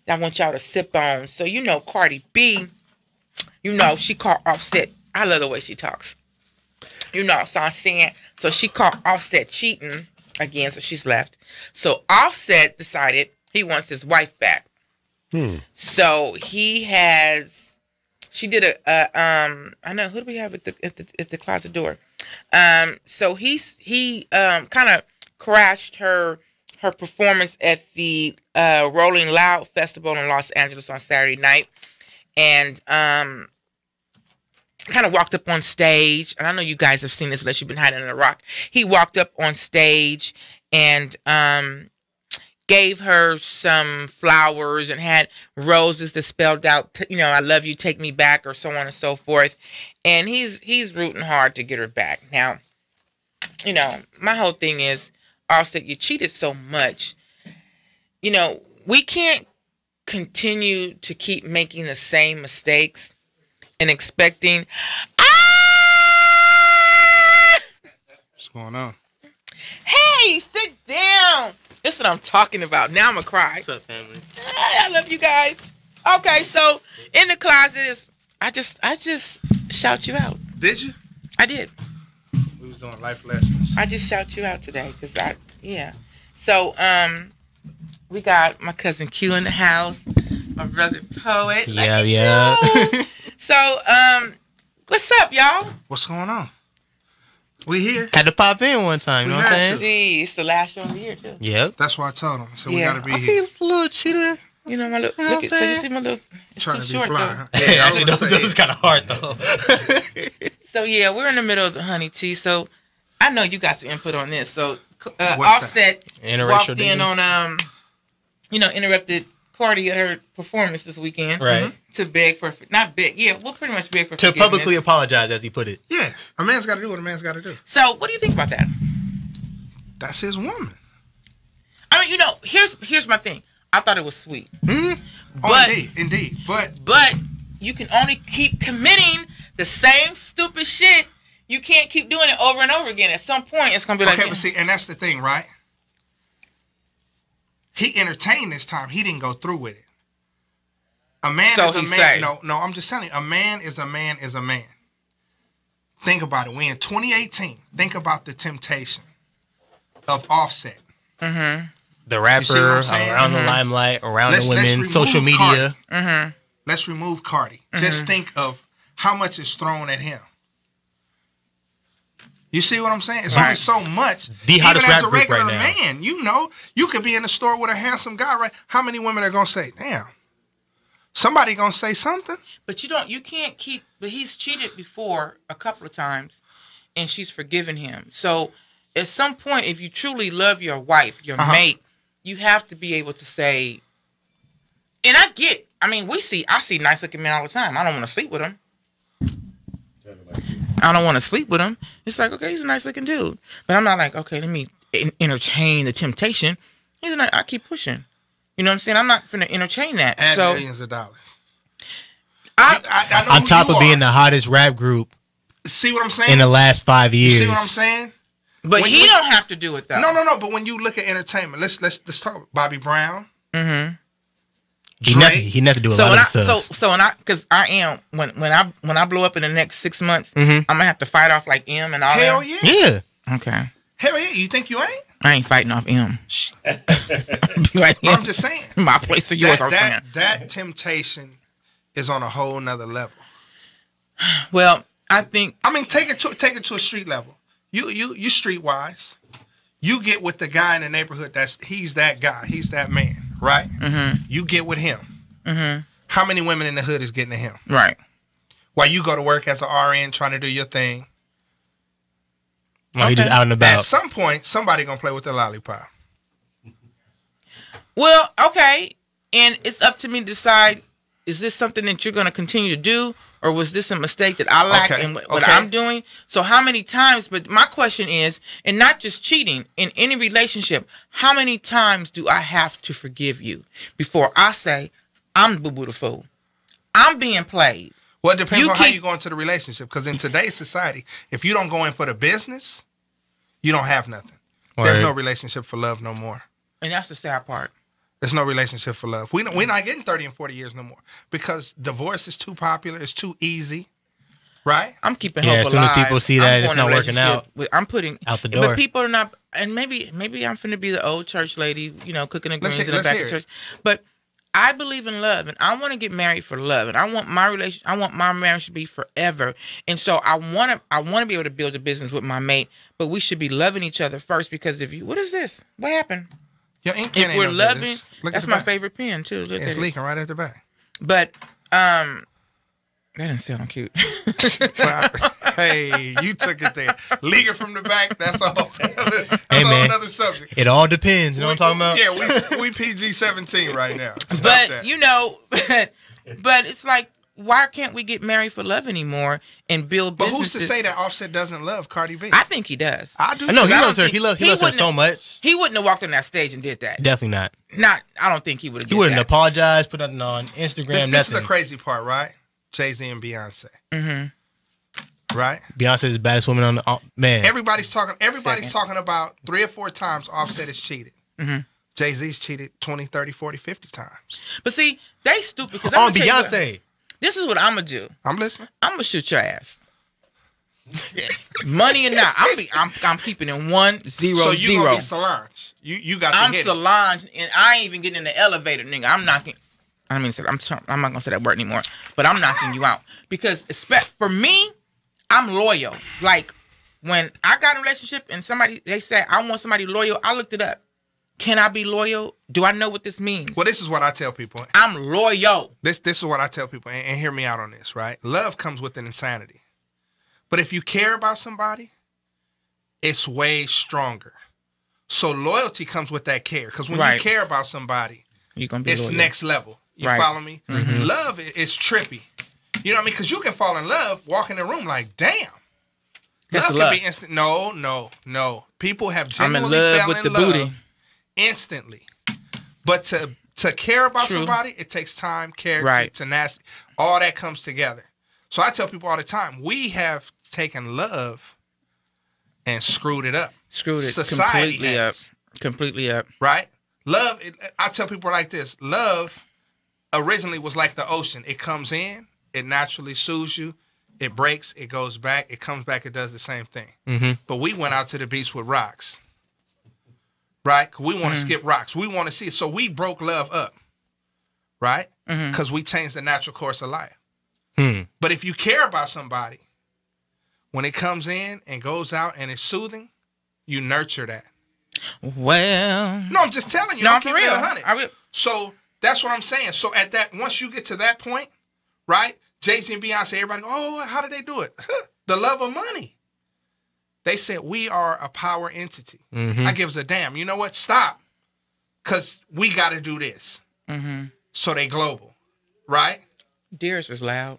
[SPEAKER 1] that I want y'all to sip on. So, Cardi B, she called Offset. I love the way she talks. So I'm saying, so she caught Offset cheating again, so she's left. So Offset decided he wants his wife back. So she did I know, who do we have at the closet door? So he kind of crashed her performance at the Rolling Loud Festival in Los Angeles on Saturday night. And kind of walked up on stage, and I know you guys have seen this unless you've been hiding in a rock. He walked up on stage and gave her some flowers and had roses that spelled out, I love you, take me back, or so on and so forth. And he's rooting hard to get her back. Now, my whole thing is, Offset, you cheated so much. We can't continue to keep making the same mistakes and expecting,
[SPEAKER 4] what's going on?
[SPEAKER 1] Hey, sit down. That's what I'm talking about. Now I'm gonna cry.
[SPEAKER 4] What's up, family?
[SPEAKER 1] I love you guys. Okay, so in the closet is I just shout you out.
[SPEAKER 5] Did you?
[SPEAKER 1] I did.
[SPEAKER 5] We was doing life lessons.
[SPEAKER 1] I just shout you out today because So we got my cousin Q in the house, my brother Poet.
[SPEAKER 4] Yeah.
[SPEAKER 1] So what's up, y'all?
[SPEAKER 5] What's going on? We here.
[SPEAKER 4] Had to pop in one time, you know
[SPEAKER 5] We
[SPEAKER 4] what I'm
[SPEAKER 5] had
[SPEAKER 4] saying?
[SPEAKER 5] to.
[SPEAKER 1] See, it's the last show of the year too.
[SPEAKER 4] Yep.
[SPEAKER 5] That's why I told him. So we
[SPEAKER 1] Yeah.
[SPEAKER 5] gotta be
[SPEAKER 4] I see
[SPEAKER 5] here.
[SPEAKER 4] a little cheetah.
[SPEAKER 1] You know my little.
[SPEAKER 4] You know
[SPEAKER 1] Look
[SPEAKER 4] what
[SPEAKER 1] at.
[SPEAKER 4] I'm
[SPEAKER 1] So you
[SPEAKER 4] saying?
[SPEAKER 1] see my little. It's
[SPEAKER 5] Trying
[SPEAKER 1] too
[SPEAKER 5] to be
[SPEAKER 1] short
[SPEAKER 5] fly.
[SPEAKER 1] though.
[SPEAKER 5] Huh? Yeah, I was
[SPEAKER 4] Actually,
[SPEAKER 5] gonna say,
[SPEAKER 4] those kind of hard though.
[SPEAKER 1] So yeah, we're in the middle of the honey tea. So I know you got some input on this. So
[SPEAKER 5] What's
[SPEAKER 1] Offset
[SPEAKER 4] Interracial
[SPEAKER 1] walked in
[SPEAKER 4] dating?
[SPEAKER 1] on interrupted Cardi at her performance this weekend,
[SPEAKER 4] Right.
[SPEAKER 1] To beg for not beg, yeah, we'll pretty much beg for
[SPEAKER 4] To
[SPEAKER 1] forgiveness.
[SPEAKER 4] publicly apologize, as he put it.
[SPEAKER 5] yeah, a man's got to do what a man's got to do.
[SPEAKER 1] So what do you think about that?
[SPEAKER 5] That's his woman.
[SPEAKER 1] I mean, here's my thing. I thought it was sweet,
[SPEAKER 5] Oh,
[SPEAKER 1] But-
[SPEAKER 5] indeed. But
[SPEAKER 1] but you can only keep committing the same stupid shit. You can't keep doing it over and over again. At some point, it's gonna be like,
[SPEAKER 5] okay, but see, and that's the thing, right? He entertained this time. He didn't go through with it. A man
[SPEAKER 1] So
[SPEAKER 5] is a
[SPEAKER 1] he
[SPEAKER 5] man.
[SPEAKER 1] say.
[SPEAKER 5] No, I'm just telling you. A man is a man is a man. Think about it. We in 2018. Think about the temptation of Offset.
[SPEAKER 4] The rapper,
[SPEAKER 5] see what I'm saying?
[SPEAKER 4] around the limelight, around the women,
[SPEAKER 5] remove
[SPEAKER 4] social media.
[SPEAKER 5] Cardi. Let's remove Cardi. Just think of how much is thrown at him. You see what I'm saying? It's only
[SPEAKER 1] Right.
[SPEAKER 5] so much.
[SPEAKER 4] The hottest
[SPEAKER 5] Even as
[SPEAKER 4] rap
[SPEAKER 5] a
[SPEAKER 4] group
[SPEAKER 5] regular
[SPEAKER 4] right now.
[SPEAKER 5] man, you could be in the store with a handsome guy, right? How many women are gonna say, "Damn"? Somebody gonna say something.
[SPEAKER 1] But you can't keep. But he's cheated before a couple of times, and she's forgiven him. So at some point, if you truly love your wife, your mate, you have to be able to say. And I mean, I see nice looking men all the time. I don't want to sleep with them. I don't want to sleep with him. It's like, okay, he's a nice looking dude, but I'm not like, okay, let me entertain the temptation. I keep pushing. You know what I'm saying? I'm not going to entertain that.
[SPEAKER 5] And
[SPEAKER 1] So
[SPEAKER 5] millions of dollars.
[SPEAKER 1] I
[SPEAKER 5] know
[SPEAKER 4] On
[SPEAKER 5] who
[SPEAKER 4] top
[SPEAKER 5] you
[SPEAKER 4] of being
[SPEAKER 5] are.
[SPEAKER 4] the hottest rap group
[SPEAKER 5] See what I'm saying?
[SPEAKER 4] in the last 5 years.
[SPEAKER 5] You see what I'm saying?
[SPEAKER 1] but
[SPEAKER 5] when
[SPEAKER 1] he
[SPEAKER 5] you-
[SPEAKER 1] don't have to do it though.
[SPEAKER 5] No. But when you look at entertainment, let's talk about Bobby Brown.
[SPEAKER 4] He never do a
[SPEAKER 1] So
[SPEAKER 4] lot
[SPEAKER 1] when
[SPEAKER 4] of stuff.
[SPEAKER 1] because I am when I blow up in the next 6 months, I'm gonna have to fight off like M and all
[SPEAKER 5] Hell
[SPEAKER 1] that.
[SPEAKER 5] yeah.
[SPEAKER 4] Yeah.
[SPEAKER 1] Okay,
[SPEAKER 5] Hell yeah. You think you ain't?
[SPEAKER 1] I ain't fighting off M. Like,
[SPEAKER 5] I'm just saying.
[SPEAKER 1] my place or yours. I'm saying.
[SPEAKER 5] That temptation is on a whole nother level.
[SPEAKER 1] Well, I think
[SPEAKER 5] I mean, take it to a street level. You streetwise. You get with the guy in the neighborhood he's that guy. He's that man, right? You get with him. How many women in the hood is getting to him?
[SPEAKER 1] right.
[SPEAKER 5] While you go to work as an RN trying to do your thing.
[SPEAKER 4] While he just out and
[SPEAKER 5] At
[SPEAKER 4] about.
[SPEAKER 5] some point, somebody gonna play with the lollipop.
[SPEAKER 1] Well, okay, and it's up to me to decide: is this something that you're going to continue to do, or was this a mistake that I lack
[SPEAKER 5] Okay,
[SPEAKER 1] in what
[SPEAKER 5] okay.
[SPEAKER 1] I'm doing? So, how many times? But my question is, and not just cheating in any relationship, how many times do I have to forgive you before I say I'm boo boo the fool? I'm being played.
[SPEAKER 5] Well, it depends
[SPEAKER 1] You
[SPEAKER 5] on how
[SPEAKER 1] keep-
[SPEAKER 5] you go into the relationship. Because in today's society, if you don't go in for the business, you don't have nothing. There's
[SPEAKER 4] Word.
[SPEAKER 5] no relationship for love no more.
[SPEAKER 1] And that's the sad part.
[SPEAKER 5] There's no relationship for love. We're not getting 30 and 40 years no more because divorce is too popular. It's too easy, right?
[SPEAKER 1] I'm keeping
[SPEAKER 4] Yeah,
[SPEAKER 1] hope
[SPEAKER 4] as soon as
[SPEAKER 1] alive.
[SPEAKER 4] people see that
[SPEAKER 1] I'm
[SPEAKER 4] it's
[SPEAKER 1] going to
[SPEAKER 4] not working
[SPEAKER 1] relationship
[SPEAKER 4] out,
[SPEAKER 1] I'm putting
[SPEAKER 4] out the door.
[SPEAKER 1] But people are not, and maybe I'm finna be the old church lady, cooking the greens in the back of
[SPEAKER 5] hear
[SPEAKER 1] church.
[SPEAKER 5] it.
[SPEAKER 1] But I believe in love, and I want to get married for love, and I want my marriage to be forever. And so I want to be able to build a business with my mate, but we should be loving each other first. Because what is this? What happened?
[SPEAKER 5] Your ink pen
[SPEAKER 1] If
[SPEAKER 5] ain't
[SPEAKER 1] we're
[SPEAKER 5] no good.
[SPEAKER 1] loving,
[SPEAKER 5] Look at
[SPEAKER 1] that's
[SPEAKER 5] the
[SPEAKER 1] my
[SPEAKER 5] back.
[SPEAKER 1] favorite pen too. Look
[SPEAKER 5] It's
[SPEAKER 1] at
[SPEAKER 5] leaking right at the back.
[SPEAKER 1] But that didn't sound cute.
[SPEAKER 5] Hey, you took it there. Leaking from the back. That's a whole
[SPEAKER 4] man.
[SPEAKER 5] another subject.
[SPEAKER 4] It all depends. You know what I'm talking about?
[SPEAKER 5] Yeah, we PG-17 right now. Stop
[SPEAKER 1] But
[SPEAKER 5] that.
[SPEAKER 1] but it's like, why can't we get married for love anymore and build
[SPEAKER 5] But
[SPEAKER 1] businesses?
[SPEAKER 5] who's to say that Offset doesn't love Cardi B?
[SPEAKER 1] I think he does.
[SPEAKER 5] I do.
[SPEAKER 4] I know he
[SPEAKER 1] I don't
[SPEAKER 4] loves her.
[SPEAKER 1] think-
[SPEAKER 4] He loves
[SPEAKER 1] he
[SPEAKER 4] her
[SPEAKER 1] wouldn't
[SPEAKER 4] so
[SPEAKER 1] have-
[SPEAKER 4] much.
[SPEAKER 1] He wouldn't have walked on that stage and did that.
[SPEAKER 4] Definitely not.
[SPEAKER 1] I don't think he would have.
[SPEAKER 4] He wouldn't
[SPEAKER 1] that.
[SPEAKER 4] apologize, put nothing on Instagram,
[SPEAKER 5] This is the
[SPEAKER 4] nothing.
[SPEAKER 5] crazy part, right? Jay-Z and Beyonce. right?
[SPEAKER 4] Beyonce is the baddest woman on the man.
[SPEAKER 5] Everybody's talking
[SPEAKER 1] Second.
[SPEAKER 5] about 3 or 4 times Offset has cheated. Jay-Z's cheated 20, 30, 40, 50 times.
[SPEAKER 1] But see, they stupid because
[SPEAKER 4] On Beyonce.
[SPEAKER 1] This is what I'm gonna do.
[SPEAKER 5] I'm listening.
[SPEAKER 1] I'm gonna shoot your ass. Money or not, I'm keeping it 1 0
[SPEAKER 5] So you
[SPEAKER 1] 0.
[SPEAKER 5] gonna be Solange. You got to
[SPEAKER 1] I'm
[SPEAKER 5] hit
[SPEAKER 1] Solange, and I ain't even getting in the elevator, nigga. I'm knocking. I'm not gonna say that word anymore. But I'm knocking you out because for me, I'm loyal. Like when I got in a relationship and they said I want somebody loyal, I looked it up. Can I be loyal? Do I know what this means?
[SPEAKER 5] Well, this is what I tell people.
[SPEAKER 1] I'm loyal.
[SPEAKER 5] This is what I tell people, and hear me out on this, right? Love comes with an insanity. But if you care about somebody, it's way stronger. So loyalty comes with that care. Because when you care about somebody,
[SPEAKER 1] You're gonna be
[SPEAKER 5] it's
[SPEAKER 1] loyal.
[SPEAKER 5] next level. You follow me? Love is trippy. You know what I mean? Because you can fall in love, walk in the room like, damn.
[SPEAKER 1] That's
[SPEAKER 5] love
[SPEAKER 1] lust.
[SPEAKER 5] can be instant. No. People have
[SPEAKER 1] I'm in
[SPEAKER 5] genuinely
[SPEAKER 1] love
[SPEAKER 5] fell
[SPEAKER 1] with
[SPEAKER 5] in
[SPEAKER 1] the
[SPEAKER 5] love
[SPEAKER 1] booty.
[SPEAKER 5] instantly. But to care about
[SPEAKER 1] True.
[SPEAKER 5] somebody, it takes time, character,
[SPEAKER 1] Right.
[SPEAKER 5] tenacity. All that comes together. So I tell people all the time, we have taken love and screwed it up.
[SPEAKER 1] Screwed it
[SPEAKER 5] Society
[SPEAKER 1] completely up.
[SPEAKER 5] has.
[SPEAKER 1] Completely up.
[SPEAKER 5] Right? Love, I tell people like this. Love originally was like the ocean. It comes in, it naturally soothes you, it breaks, it goes back, it comes back, it does the same thing. But we went out to the beach with rocks. Right? 'Cause we want to skip rocks. We want to see it. So we broke love up. Right? Because we changed the natural course of life. But if you care about somebody, when it comes in and goes out and it's soothing, you nurture that.
[SPEAKER 1] Well,
[SPEAKER 5] No, I'm just telling you.
[SPEAKER 1] no,
[SPEAKER 5] I'm
[SPEAKER 1] for
[SPEAKER 5] keeping it
[SPEAKER 1] real.
[SPEAKER 5] 100. So that's what I'm saying. So once you get to that point, right? Jay-Z and Beyonce, everybody go, oh, how did they do it? The love of money. They said, we are a power entity. I gives a damn. You know what? Stop. Because we got to do this. So they global. Right?
[SPEAKER 1] Dearest is loud.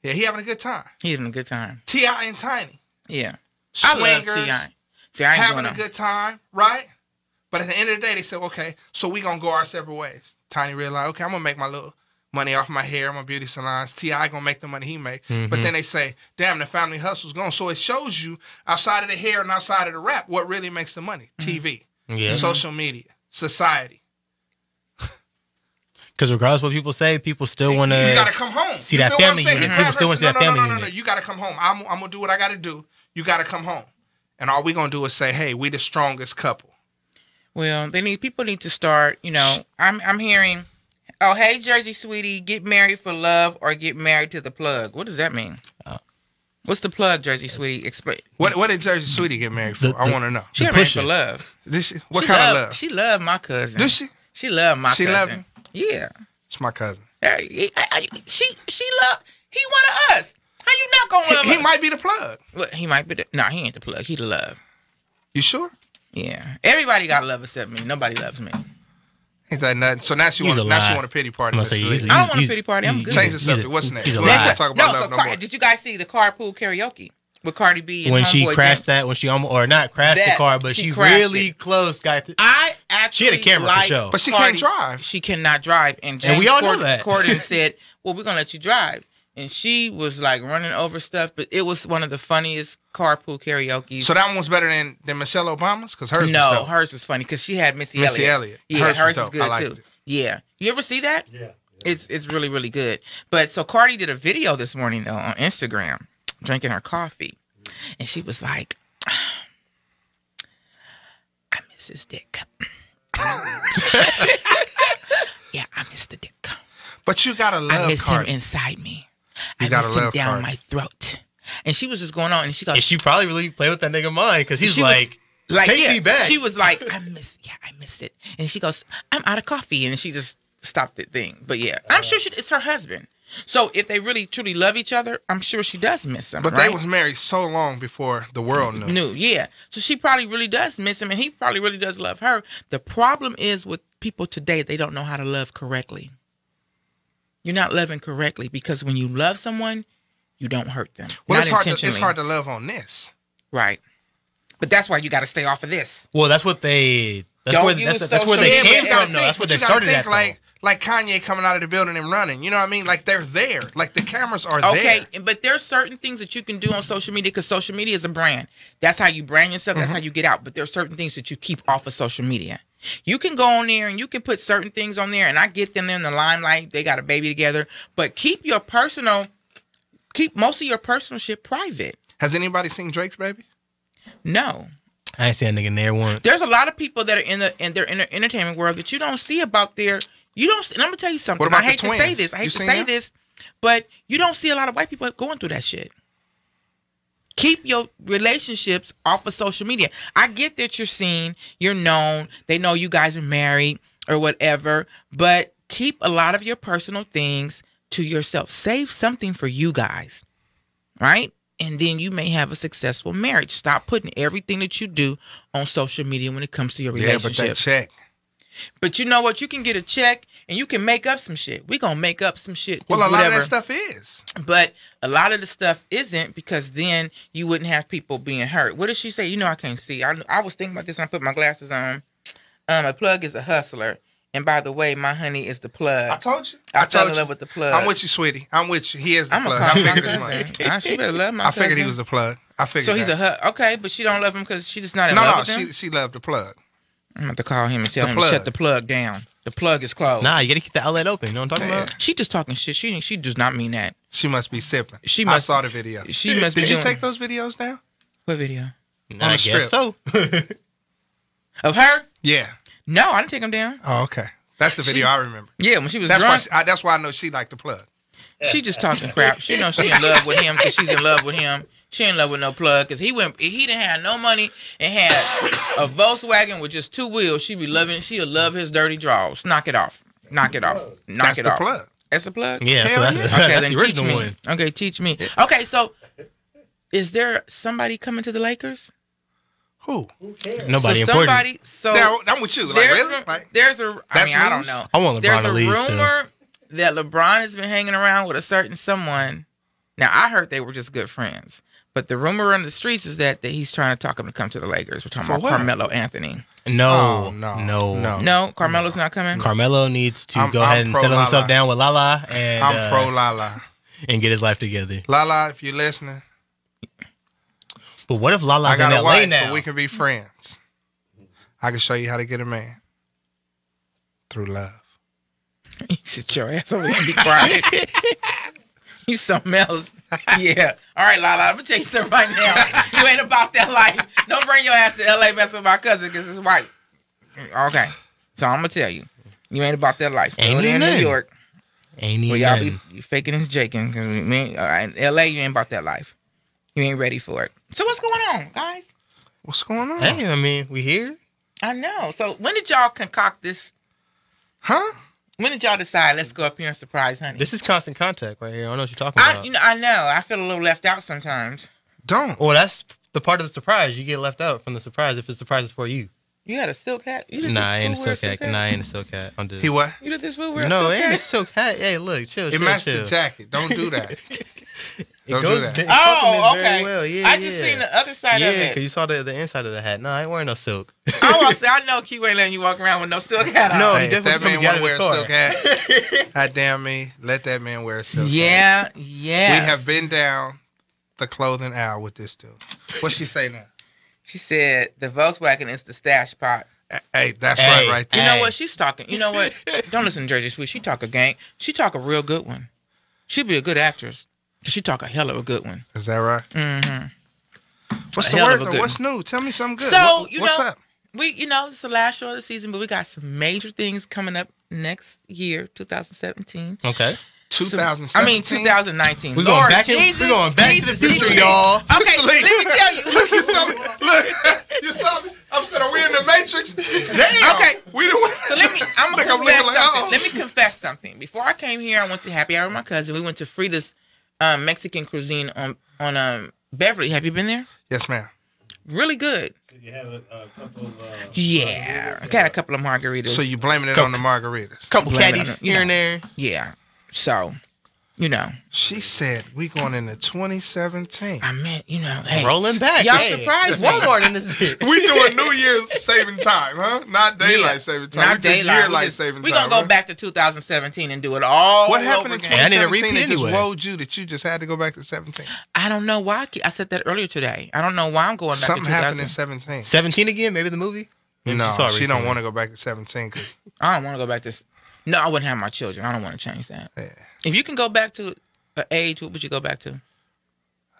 [SPEAKER 5] Yeah, he having a good time.
[SPEAKER 1] He's having a good time.
[SPEAKER 5] T.I. and Tiny.
[SPEAKER 1] Yeah. I love
[SPEAKER 5] Swingers.
[SPEAKER 1] T.I. See, I ain't
[SPEAKER 5] Having
[SPEAKER 1] doing
[SPEAKER 5] a
[SPEAKER 1] no-
[SPEAKER 5] good time, right? But at the end of the day, they said, okay, so we going to go our separate ways. Tiny realized, okay, I'm going to make my little money off my hair, my beauty salons. T.I. going to make the money he make. But then they say, damn, the family hustle's gone. So it shows you outside of the hair and outside of the rap, what really makes the money. TV, social media, society.
[SPEAKER 4] Because regardless of what people say, people still want
[SPEAKER 5] You got to
[SPEAKER 4] to
[SPEAKER 5] come home.
[SPEAKER 4] see
[SPEAKER 5] You
[SPEAKER 4] that
[SPEAKER 5] feel what I'm
[SPEAKER 4] family
[SPEAKER 5] saying?
[SPEAKER 4] unit.
[SPEAKER 5] Hit
[SPEAKER 4] People
[SPEAKER 5] that
[SPEAKER 4] still want to see
[SPEAKER 5] person,
[SPEAKER 4] that family
[SPEAKER 5] no.
[SPEAKER 4] unit.
[SPEAKER 5] You got to come home. I'm going to do what I got to do. You got to come home. And all we going to do is say, hey, we the strongest couple.
[SPEAKER 1] Well, people need to start, I'm hearing, oh, hey, Jersey Sweetie, get married for love or get married to the plug. What does that mean? What's the plug, Jersey Sweetie? Explain.
[SPEAKER 5] What did Jersey Sweetie get married for? I want to know.
[SPEAKER 1] She got married
[SPEAKER 4] Pusha.
[SPEAKER 1] for love.
[SPEAKER 5] What kind of love?
[SPEAKER 1] She loved my cousin.
[SPEAKER 5] Does she?
[SPEAKER 1] She loved my
[SPEAKER 5] She
[SPEAKER 1] cousin.
[SPEAKER 5] love him?
[SPEAKER 1] Yeah.
[SPEAKER 5] It's my cousin.
[SPEAKER 1] She loved, he one of us. How you not gonna love
[SPEAKER 5] He
[SPEAKER 1] us?
[SPEAKER 5] might be the plug.
[SPEAKER 1] Well, he might be no, he ain't the plug. He the love.
[SPEAKER 5] You sure?
[SPEAKER 1] Yeah. Everybody got love except me. Nobody loves me.
[SPEAKER 5] Ain't that nothing? So now she
[SPEAKER 4] He's
[SPEAKER 5] want
[SPEAKER 4] a
[SPEAKER 5] now she
[SPEAKER 4] lie.
[SPEAKER 5] want a pity party.
[SPEAKER 4] I'm gonna say
[SPEAKER 5] Miss Lee.
[SPEAKER 1] I don't want a pity party. I'm good.
[SPEAKER 5] Change the subject. What's next?
[SPEAKER 4] He's a
[SPEAKER 5] We're not
[SPEAKER 4] lie.
[SPEAKER 5] gonna talk about love no more.
[SPEAKER 1] Did you guys see the carpool karaoke with Cardi B and
[SPEAKER 4] When she
[SPEAKER 1] Homeboy
[SPEAKER 4] crashed
[SPEAKER 1] Jim?
[SPEAKER 4] that, when she almost, or not crashed the
[SPEAKER 1] That,
[SPEAKER 4] car, but
[SPEAKER 1] she
[SPEAKER 4] she
[SPEAKER 1] crashed
[SPEAKER 4] really
[SPEAKER 1] it.
[SPEAKER 4] close got to.
[SPEAKER 1] I actually
[SPEAKER 4] She had a camera for
[SPEAKER 1] like
[SPEAKER 4] show.
[SPEAKER 5] But she
[SPEAKER 1] Cardi.
[SPEAKER 5] can't drive.
[SPEAKER 1] She cannot drive, and James
[SPEAKER 4] we all know that.
[SPEAKER 1] Corden said, "Well, we're gonna let you drive." And she was like running over stuff, but it was one of the funniest carpool karaoke.
[SPEAKER 5] So that one was better than Michelle Obama's because hers was
[SPEAKER 1] No,
[SPEAKER 5] dope.
[SPEAKER 1] hers was funny because she had Missy
[SPEAKER 5] Missy
[SPEAKER 1] Elliott.
[SPEAKER 5] Elliott.
[SPEAKER 1] Yeah,
[SPEAKER 5] Hers
[SPEAKER 1] hers
[SPEAKER 5] was
[SPEAKER 1] is
[SPEAKER 5] dope.
[SPEAKER 1] good
[SPEAKER 5] I liked
[SPEAKER 1] too.
[SPEAKER 5] it.
[SPEAKER 1] Yeah, you ever see that?
[SPEAKER 2] Yeah.
[SPEAKER 1] It's really really good. But so Cardi did a video this morning though on Instagram, drinking her coffee, and she was like, "I miss his dick." Yeah, I miss the dick.
[SPEAKER 5] But you gotta love
[SPEAKER 1] I miss
[SPEAKER 5] Cardi.
[SPEAKER 1] him inside me.
[SPEAKER 5] You
[SPEAKER 1] I
[SPEAKER 5] gotta
[SPEAKER 1] miss him
[SPEAKER 5] love
[SPEAKER 1] down
[SPEAKER 5] Cardi.
[SPEAKER 1] my throat. And she was just going on, and she goes,
[SPEAKER 4] And she probably really played with that nigga mind because he's
[SPEAKER 1] She was-
[SPEAKER 4] like, take me back.
[SPEAKER 1] She was like, I missed it. And she goes, I'm out of coffee. And she just stopped the thing. But yeah, I'm sure it's her husband. So if they really truly love each other, I'm sure she does miss him.
[SPEAKER 5] But
[SPEAKER 1] right?
[SPEAKER 5] they was married so long before the world knew.
[SPEAKER 1] Yeah. So she probably really does miss him, and he probably really does love her. The problem is with people today, they don't know how to love correctly. You're not loving correctly because when you love someone, you don't hurt them.
[SPEAKER 5] Well,
[SPEAKER 1] Not
[SPEAKER 5] it's hard
[SPEAKER 1] intentionally.
[SPEAKER 5] to love on this.
[SPEAKER 1] Right. But that's why you got to stay off of this.
[SPEAKER 4] well, that's what they. That's
[SPEAKER 1] Don't
[SPEAKER 4] where
[SPEAKER 1] use
[SPEAKER 4] that's where
[SPEAKER 1] social
[SPEAKER 4] they
[SPEAKER 1] media.
[SPEAKER 4] came
[SPEAKER 1] Yeah, but
[SPEAKER 4] from. though. That's what they
[SPEAKER 5] you gotta
[SPEAKER 4] started
[SPEAKER 5] think
[SPEAKER 4] at. though.
[SPEAKER 5] like Kanye coming out of the building and running. You know what I mean? Like they're there. Like the cameras are there.
[SPEAKER 1] Okay, but there's certain things that you can do on social media because social media is a brand. That's how you brand yourself. That's how you get out. But there's certain things that you keep off of social media. You can go on there and you can put certain things on there, and I get them in the limelight. They got a baby together, but keep most of your personal shit private.
[SPEAKER 5] Has anybody seen Drake's baby?
[SPEAKER 1] No.
[SPEAKER 4] I ain't seen a nigga in there once.
[SPEAKER 1] There's a lot of people that are in the entertainment world that you don't see about their. You don't. And I'm gonna tell you something.
[SPEAKER 5] What about
[SPEAKER 1] I hate
[SPEAKER 5] the
[SPEAKER 1] to say
[SPEAKER 5] twins?
[SPEAKER 1] this. I
[SPEAKER 5] You
[SPEAKER 1] hate to
[SPEAKER 5] seen
[SPEAKER 1] say
[SPEAKER 5] them?
[SPEAKER 1] this, but you don't see a lot of white people going through that shit. Keep your relationships off of social media. I get that you're seen, you're known, they know you guys are married or whatever, but keep a lot of your personal things to yourself. Save something for you guys, right? And then you may have a successful marriage. Stop putting everything that you do on social media when it comes to your
[SPEAKER 5] Yeah, but
[SPEAKER 1] relationship.
[SPEAKER 5] that check.
[SPEAKER 1] But you know what? You can get a check and you can make up some shit. We're going to make up some shit.
[SPEAKER 5] Well, a lot
[SPEAKER 1] whatever.
[SPEAKER 5] of that stuff is.
[SPEAKER 1] But a lot of the stuff isn't, because then you wouldn't have people being hurt. What did she say? You know I can't see. I was thinking about this when I put my glasses on. A plug is a hustler. And by the way, my honey is the plug.
[SPEAKER 5] I told you.
[SPEAKER 1] I fell
[SPEAKER 5] told
[SPEAKER 1] in
[SPEAKER 5] you.
[SPEAKER 1] love with the plug.
[SPEAKER 5] I'm with you, sweetie. I'm with you. He is the
[SPEAKER 1] I'm going
[SPEAKER 5] plug.
[SPEAKER 1] to call
[SPEAKER 5] I
[SPEAKER 1] him my
[SPEAKER 5] figured as much.
[SPEAKER 1] cousin. She better love my
[SPEAKER 5] I
[SPEAKER 1] cousin.
[SPEAKER 5] figured he was the plug. I figured
[SPEAKER 1] So he's
[SPEAKER 5] that.
[SPEAKER 1] okay, but she don't love him because she just not in love with him?
[SPEAKER 5] she loved the plug.
[SPEAKER 1] I'm going to call him and tell
[SPEAKER 5] The
[SPEAKER 1] him to
[SPEAKER 5] plug.
[SPEAKER 1] shut the plug down. The plug is closed.
[SPEAKER 4] Nah, you gotta keep the outlet open. You know what I'm talking
[SPEAKER 5] Yeah.
[SPEAKER 4] about?
[SPEAKER 1] She just talking shit. She does not mean that.
[SPEAKER 5] She must be sipping.
[SPEAKER 1] She
[SPEAKER 5] I
[SPEAKER 1] must-
[SPEAKER 5] saw the video.
[SPEAKER 1] She must be
[SPEAKER 5] Did you
[SPEAKER 1] doing-
[SPEAKER 5] take those videos down?
[SPEAKER 1] What video?
[SPEAKER 4] I
[SPEAKER 5] the strip.
[SPEAKER 4] guess so.
[SPEAKER 1] Of her?
[SPEAKER 5] Yeah.
[SPEAKER 1] No, I didn't take him down.
[SPEAKER 5] Oh, okay. That's the video I remember.
[SPEAKER 1] Yeah, when she was
[SPEAKER 5] That's
[SPEAKER 1] drunk.
[SPEAKER 5] why. That's why I know she liked the plug.
[SPEAKER 1] She just talking crap. She knows she in love with him because she's in love with him. She ain't in love with no plug because he didn't have no money and had a Volkswagen with just 2 wheels. She'll love his dirty draws. Knock it off. Knock it off. Knock
[SPEAKER 5] That's
[SPEAKER 1] it
[SPEAKER 5] the
[SPEAKER 1] off.
[SPEAKER 5] plug.
[SPEAKER 1] That's the plug?
[SPEAKER 4] Yeah, so
[SPEAKER 5] Hell
[SPEAKER 4] that's,
[SPEAKER 5] yeah.
[SPEAKER 1] Okay,
[SPEAKER 4] that's
[SPEAKER 1] then
[SPEAKER 4] the
[SPEAKER 1] teach
[SPEAKER 4] original
[SPEAKER 1] me.
[SPEAKER 4] one.
[SPEAKER 1] Okay, teach me. Okay, so is there somebody coming to the Lakers?
[SPEAKER 5] Who?
[SPEAKER 2] Who cares?
[SPEAKER 4] Nobody
[SPEAKER 1] so
[SPEAKER 4] important.
[SPEAKER 5] Now, I'm with you. Like,
[SPEAKER 1] there's
[SPEAKER 5] really?
[SPEAKER 1] a,
[SPEAKER 5] Like,
[SPEAKER 1] there's a I
[SPEAKER 5] that's
[SPEAKER 1] mean, I don't
[SPEAKER 5] news?
[SPEAKER 1] know.
[SPEAKER 4] I want LeBron
[SPEAKER 1] There's
[SPEAKER 4] to
[SPEAKER 1] a
[SPEAKER 4] leave, so.
[SPEAKER 1] rumor that LeBron has been hanging around with a certain someone. Now, I heard they were just good friends. But the rumor on the streets is that he's trying to talk him to come to the Lakers. We're talking
[SPEAKER 5] For
[SPEAKER 1] about
[SPEAKER 5] what?
[SPEAKER 1] Carmelo Anthony.
[SPEAKER 4] No,
[SPEAKER 5] Oh, no.
[SPEAKER 4] no.
[SPEAKER 1] No, Carmelo's not coming?
[SPEAKER 4] Carmelo needs to
[SPEAKER 5] I'm-
[SPEAKER 4] go
[SPEAKER 5] I'm
[SPEAKER 4] ahead and
[SPEAKER 5] pro
[SPEAKER 4] settle
[SPEAKER 5] Lala.
[SPEAKER 4] himself down with Lala and
[SPEAKER 5] I'm pro Lala.
[SPEAKER 4] and get his life together.
[SPEAKER 5] Lala, if you're listening,
[SPEAKER 4] But what if
[SPEAKER 5] I
[SPEAKER 4] Lala's in
[SPEAKER 5] got a
[SPEAKER 4] LA
[SPEAKER 5] wife,
[SPEAKER 4] now?
[SPEAKER 5] but we can be friends. I can show you how to get a man through love.
[SPEAKER 1] You sit your ass over here and be quiet. You something else. Yeah. All right, Lala, I'm going to tell you something right now. You ain't about that life. Don't bring your ass to L.A. messing with my cousin because it's white. Okay. So I'm going to tell you. You ain't about that life. Stay
[SPEAKER 4] Ain't
[SPEAKER 1] in New
[SPEAKER 4] nothing.
[SPEAKER 1] York.
[SPEAKER 4] Ain't
[SPEAKER 1] Well,
[SPEAKER 4] even
[SPEAKER 1] y'all
[SPEAKER 4] nothing.
[SPEAKER 1] be faking and jaking because in L.A. you ain't about that life. You ain't ready for it. So what's going on, guys?
[SPEAKER 5] What's going on?
[SPEAKER 4] Hey, I mean, we here.
[SPEAKER 1] I know. So when did y'all concoct this?
[SPEAKER 5] Huh?
[SPEAKER 1] When did y'all decide let's go up here and surprise honey?
[SPEAKER 4] This is constant contact right here. I don't know what you're talking about.
[SPEAKER 1] I know. I feel a little left out sometimes.
[SPEAKER 5] Don't.
[SPEAKER 4] Well, that's the part of the surprise. You get left out from the surprise if the surprise is for you.
[SPEAKER 1] You got a silk hat? You let
[SPEAKER 4] Nah,
[SPEAKER 1] this
[SPEAKER 4] I ain't a
[SPEAKER 1] fool wear
[SPEAKER 4] silk hat. Nah, I ain't a silk hat. I'm just.
[SPEAKER 5] He what?
[SPEAKER 1] You let this fool wear a
[SPEAKER 4] No,
[SPEAKER 1] silk
[SPEAKER 4] it ain't a
[SPEAKER 1] hat?
[SPEAKER 4] silk hat. Hey, look, chill,
[SPEAKER 5] It
[SPEAKER 4] chill,
[SPEAKER 5] matched
[SPEAKER 4] chill.
[SPEAKER 5] the jacket. Don't do that.
[SPEAKER 4] It
[SPEAKER 5] Don't do
[SPEAKER 4] goes.
[SPEAKER 5] that.
[SPEAKER 4] It
[SPEAKER 1] Oh,
[SPEAKER 4] complements very
[SPEAKER 1] okay.
[SPEAKER 4] well. Yeah,
[SPEAKER 1] I just
[SPEAKER 4] yeah.
[SPEAKER 1] seen the other side of
[SPEAKER 4] Yeah,
[SPEAKER 1] it.
[SPEAKER 4] because you saw the inside of the hat. No, I ain't wearing no silk.
[SPEAKER 1] I say I know Q ain't letting you walk around with no silk hat on.
[SPEAKER 4] No,
[SPEAKER 5] Hey,
[SPEAKER 4] he
[SPEAKER 5] if that
[SPEAKER 4] definitely
[SPEAKER 5] man
[SPEAKER 4] coming
[SPEAKER 5] want to
[SPEAKER 4] out
[SPEAKER 5] wear
[SPEAKER 4] of
[SPEAKER 5] a
[SPEAKER 4] his
[SPEAKER 5] silk hat, God damn me, let that man wear a silk hat.
[SPEAKER 1] Yeah, yeah.
[SPEAKER 5] We have been down the clothing aisle with this dude. What she say now?
[SPEAKER 1] She said the Volkswagen is the stash pot.
[SPEAKER 5] Hey, that's
[SPEAKER 4] Hey.
[SPEAKER 5] right
[SPEAKER 1] You
[SPEAKER 5] there.
[SPEAKER 1] know
[SPEAKER 4] Hey.
[SPEAKER 1] what? She's talking. You know what? Don't listen to Jersey Sweet. She talk a gang. She talk a real good one. She'd be a good actress. She talk a hell of a good one.
[SPEAKER 5] Is that right?
[SPEAKER 1] Mm-hmm.
[SPEAKER 5] What's
[SPEAKER 1] A
[SPEAKER 5] the
[SPEAKER 1] hell of
[SPEAKER 5] word
[SPEAKER 1] a
[SPEAKER 5] though?
[SPEAKER 1] good
[SPEAKER 5] What's new? Tell me something good.
[SPEAKER 1] So,
[SPEAKER 5] What's up?
[SPEAKER 1] It's the last show of the season, but we got some major things coming up next year, 2017.
[SPEAKER 4] Okay.
[SPEAKER 5] 2017.
[SPEAKER 1] I mean, 2019.
[SPEAKER 4] We're
[SPEAKER 1] Lord
[SPEAKER 4] going back.
[SPEAKER 1] Jesus,
[SPEAKER 4] We're going back to the
[SPEAKER 1] Jesus,
[SPEAKER 4] future,
[SPEAKER 1] Jesus.
[SPEAKER 4] y'all.
[SPEAKER 1] Okay, let me tell you.
[SPEAKER 5] Look, you saw me. Look, you saw me. I'm saying, are we in the Matrix? Damn.
[SPEAKER 1] Okay.
[SPEAKER 5] We the one.
[SPEAKER 1] So I'm
[SPEAKER 5] Look,
[SPEAKER 1] gonna
[SPEAKER 5] I'm
[SPEAKER 1] confess
[SPEAKER 5] looking like,
[SPEAKER 1] something.
[SPEAKER 5] uh-oh.
[SPEAKER 1] Let me confess something. Before I came here, I went to happy hour with my cousin. We went to Frida's Mexican cuisine on Beverly. Have you been there?
[SPEAKER 5] Yes, ma'am.
[SPEAKER 1] Really good.
[SPEAKER 2] Did you have a couple of...
[SPEAKER 1] Yeah, I got a couple of margaritas.
[SPEAKER 5] So you blaming it on the margaritas?
[SPEAKER 4] Couple
[SPEAKER 1] Blame it
[SPEAKER 4] caddies
[SPEAKER 1] on it, you
[SPEAKER 4] here
[SPEAKER 1] know.
[SPEAKER 4] and there.
[SPEAKER 1] Yeah. So, You know,
[SPEAKER 5] She said we going into 2017.
[SPEAKER 1] I meant, you know, hey,
[SPEAKER 4] Rolling back.
[SPEAKER 1] Y'all
[SPEAKER 4] hey,
[SPEAKER 1] surprised me.
[SPEAKER 4] Walmart in this bitch.
[SPEAKER 5] We doing New Year's saving time, huh? Not daylight saving time.
[SPEAKER 1] not
[SPEAKER 5] we just
[SPEAKER 1] daylight.
[SPEAKER 5] year-light saving
[SPEAKER 1] We're
[SPEAKER 5] time.
[SPEAKER 1] gonna go back to 2017 and do it all
[SPEAKER 5] What happened
[SPEAKER 1] over
[SPEAKER 5] in
[SPEAKER 1] again.
[SPEAKER 4] I need a
[SPEAKER 5] 2017
[SPEAKER 4] repeat
[SPEAKER 5] that just
[SPEAKER 4] anyway.
[SPEAKER 5] woed you that you just had to go back to 17?
[SPEAKER 1] I don't know why. I said that earlier today. I don't know why I'm going back
[SPEAKER 5] Something
[SPEAKER 1] to 2000.
[SPEAKER 5] happened in 17.
[SPEAKER 4] 17 again? Maybe the movie? Maybe
[SPEAKER 5] No,
[SPEAKER 4] you saw it
[SPEAKER 5] she don't
[SPEAKER 4] recently.
[SPEAKER 5] want to go back to 17.
[SPEAKER 1] I don't want to go back to. No, I wouldn't have my children. I don't want to change that.
[SPEAKER 5] Yeah.
[SPEAKER 1] If you can go back to an age, what would you go back to?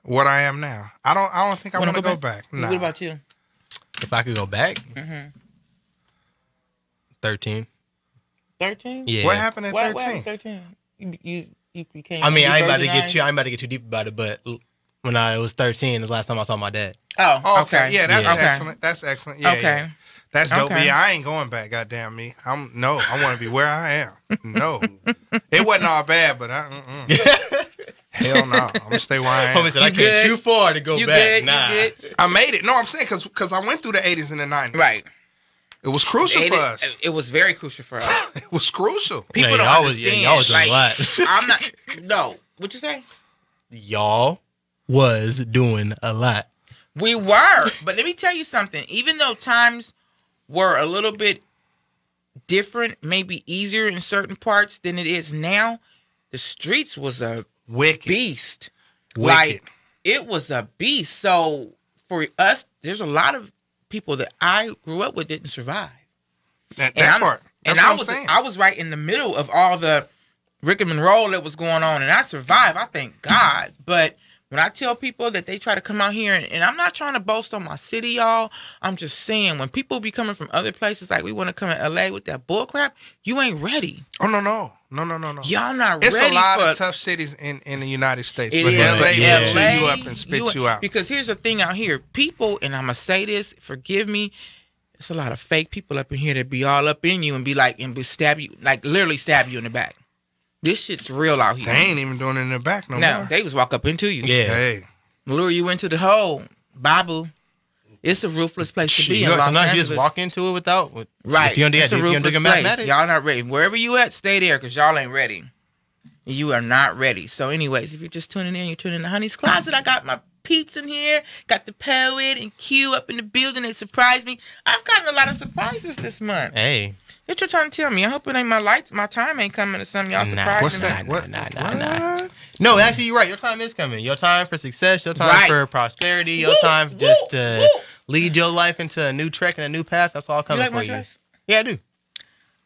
[SPEAKER 5] What I am now. I don't think I
[SPEAKER 1] Wanna
[SPEAKER 5] want to go back. Nah.
[SPEAKER 1] What about you?
[SPEAKER 4] If I could go back? 13.
[SPEAKER 1] 13?
[SPEAKER 4] Yeah.
[SPEAKER 5] What happened at
[SPEAKER 1] What
[SPEAKER 5] 13?
[SPEAKER 1] happened at 13? You became.
[SPEAKER 4] I mean, I ain't about to
[SPEAKER 1] virgin
[SPEAKER 4] get too. I ain't about to get too deep about it. But when I was 13, the last time I saw my dad.
[SPEAKER 1] Oh,
[SPEAKER 5] Okay. Yeah, that's
[SPEAKER 4] Yeah.
[SPEAKER 5] excellent. That's excellent. Yeah,
[SPEAKER 1] Okay.
[SPEAKER 5] yeah. That's dope.
[SPEAKER 1] Okay.
[SPEAKER 5] Yeah, I ain't going back. Goddamn me. I want to be where I am. No, it wasn't all bad, but hell no. I'm gonna stay where I am.
[SPEAKER 4] Homie said I
[SPEAKER 1] You
[SPEAKER 4] came
[SPEAKER 1] good?
[SPEAKER 4] too far to go
[SPEAKER 1] You
[SPEAKER 4] back.
[SPEAKER 1] good?
[SPEAKER 4] Nah.
[SPEAKER 1] You good?
[SPEAKER 5] I made it. No, I'm saying because I went through the 80s and the 90s.
[SPEAKER 1] Right.
[SPEAKER 5] It was crucial for us.
[SPEAKER 1] It was very crucial for us.
[SPEAKER 5] It was crucial.
[SPEAKER 1] People
[SPEAKER 4] Yeah,
[SPEAKER 1] don't
[SPEAKER 4] y'all was-
[SPEAKER 1] understand.
[SPEAKER 4] yeah, y'all was doing a lot.
[SPEAKER 1] I'm not. No. What you say?
[SPEAKER 4] Y'all was doing a lot.
[SPEAKER 1] We were, but let me tell you something. Even though times were a little bit different, maybe easier in certain parts than it is now, the streets was a
[SPEAKER 5] Wicked.
[SPEAKER 1] beast.
[SPEAKER 5] Wicked.
[SPEAKER 1] Like it was a beast. So for us, there's a lot of people that I grew up with didn't survive.
[SPEAKER 5] That
[SPEAKER 1] And
[SPEAKER 5] part. That's
[SPEAKER 1] and
[SPEAKER 5] what
[SPEAKER 1] I
[SPEAKER 5] I'm
[SPEAKER 1] was
[SPEAKER 5] saying.
[SPEAKER 1] I was right in the middle of all the Rick and Monroe that was going on, and I survived. I thank God. But when I tell people that they try to come out here, and I'm not trying to boast on my city, y'all. I'm just saying when people be coming from other places, like we want to come to LA with that bull crap, you ain't ready.
[SPEAKER 5] Oh no.
[SPEAKER 1] Y'all not
[SPEAKER 5] It's
[SPEAKER 1] ready
[SPEAKER 5] a lot
[SPEAKER 1] for
[SPEAKER 5] of tough cities in the United States,
[SPEAKER 1] It
[SPEAKER 5] but
[SPEAKER 1] is,
[SPEAKER 5] LA
[SPEAKER 1] but
[SPEAKER 5] will
[SPEAKER 4] yeah.
[SPEAKER 5] chew you up and spit you out.
[SPEAKER 1] Because here's the thing out here. People, and I'm going to say this, forgive me, there's a lot of fake people up in here that be all up in you and be like, and be stab you, like literally stab you in the back. This shit's real out here.
[SPEAKER 5] They ain't even doing it in the back no
[SPEAKER 1] No,
[SPEAKER 5] more.
[SPEAKER 1] they was walk up into you.
[SPEAKER 4] Yeah.
[SPEAKER 5] Hey,
[SPEAKER 1] Lure you into the hole. Babu. It's a ruthless place to be in Los
[SPEAKER 4] Sometimes you
[SPEAKER 1] Angeles.
[SPEAKER 4] just walk into it without.
[SPEAKER 1] Right.
[SPEAKER 4] If you don't do
[SPEAKER 1] It's a
[SPEAKER 4] that, if you don't do
[SPEAKER 1] ruthless
[SPEAKER 4] your
[SPEAKER 1] place.
[SPEAKER 4] mathematics.
[SPEAKER 1] Y'all not ready. Wherever you at, stay there because y'all ain't ready. You are not ready. So anyways, if you're just tuning in, you're tuning in to Honey's Closet. I got my peeps in here. Got the poet and Q up in the building. They surprised me. I've gotten a lot of surprises this month.
[SPEAKER 4] Hey.
[SPEAKER 1] What you trying to tell me? I hope it ain't my time ain't coming to something y'all
[SPEAKER 4] Nah.
[SPEAKER 1] surprised
[SPEAKER 5] what's
[SPEAKER 1] me.
[SPEAKER 5] that? What?
[SPEAKER 4] Nah.
[SPEAKER 5] What?
[SPEAKER 4] No, actually, you're right. Your time is coming. Your time for success. Your time
[SPEAKER 1] Right.
[SPEAKER 4] for prosperity. Your
[SPEAKER 1] Woo,
[SPEAKER 4] time just
[SPEAKER 1] woo,
[SPEAKER 4] to
[SPEAKER 1] woo.
[SPEAKER 4] lead your life into a new trek and a new path. That's all
[SPEAKER 1] You
[SPEAKER 4] coming
[SPEAKER 1] like
[SPEAKER 4] for
[SPEAKER 1] my
[SPEAKER 4] you.
[SPEAKER 1] dress?
[SPEAKER 4] Yeah, I do.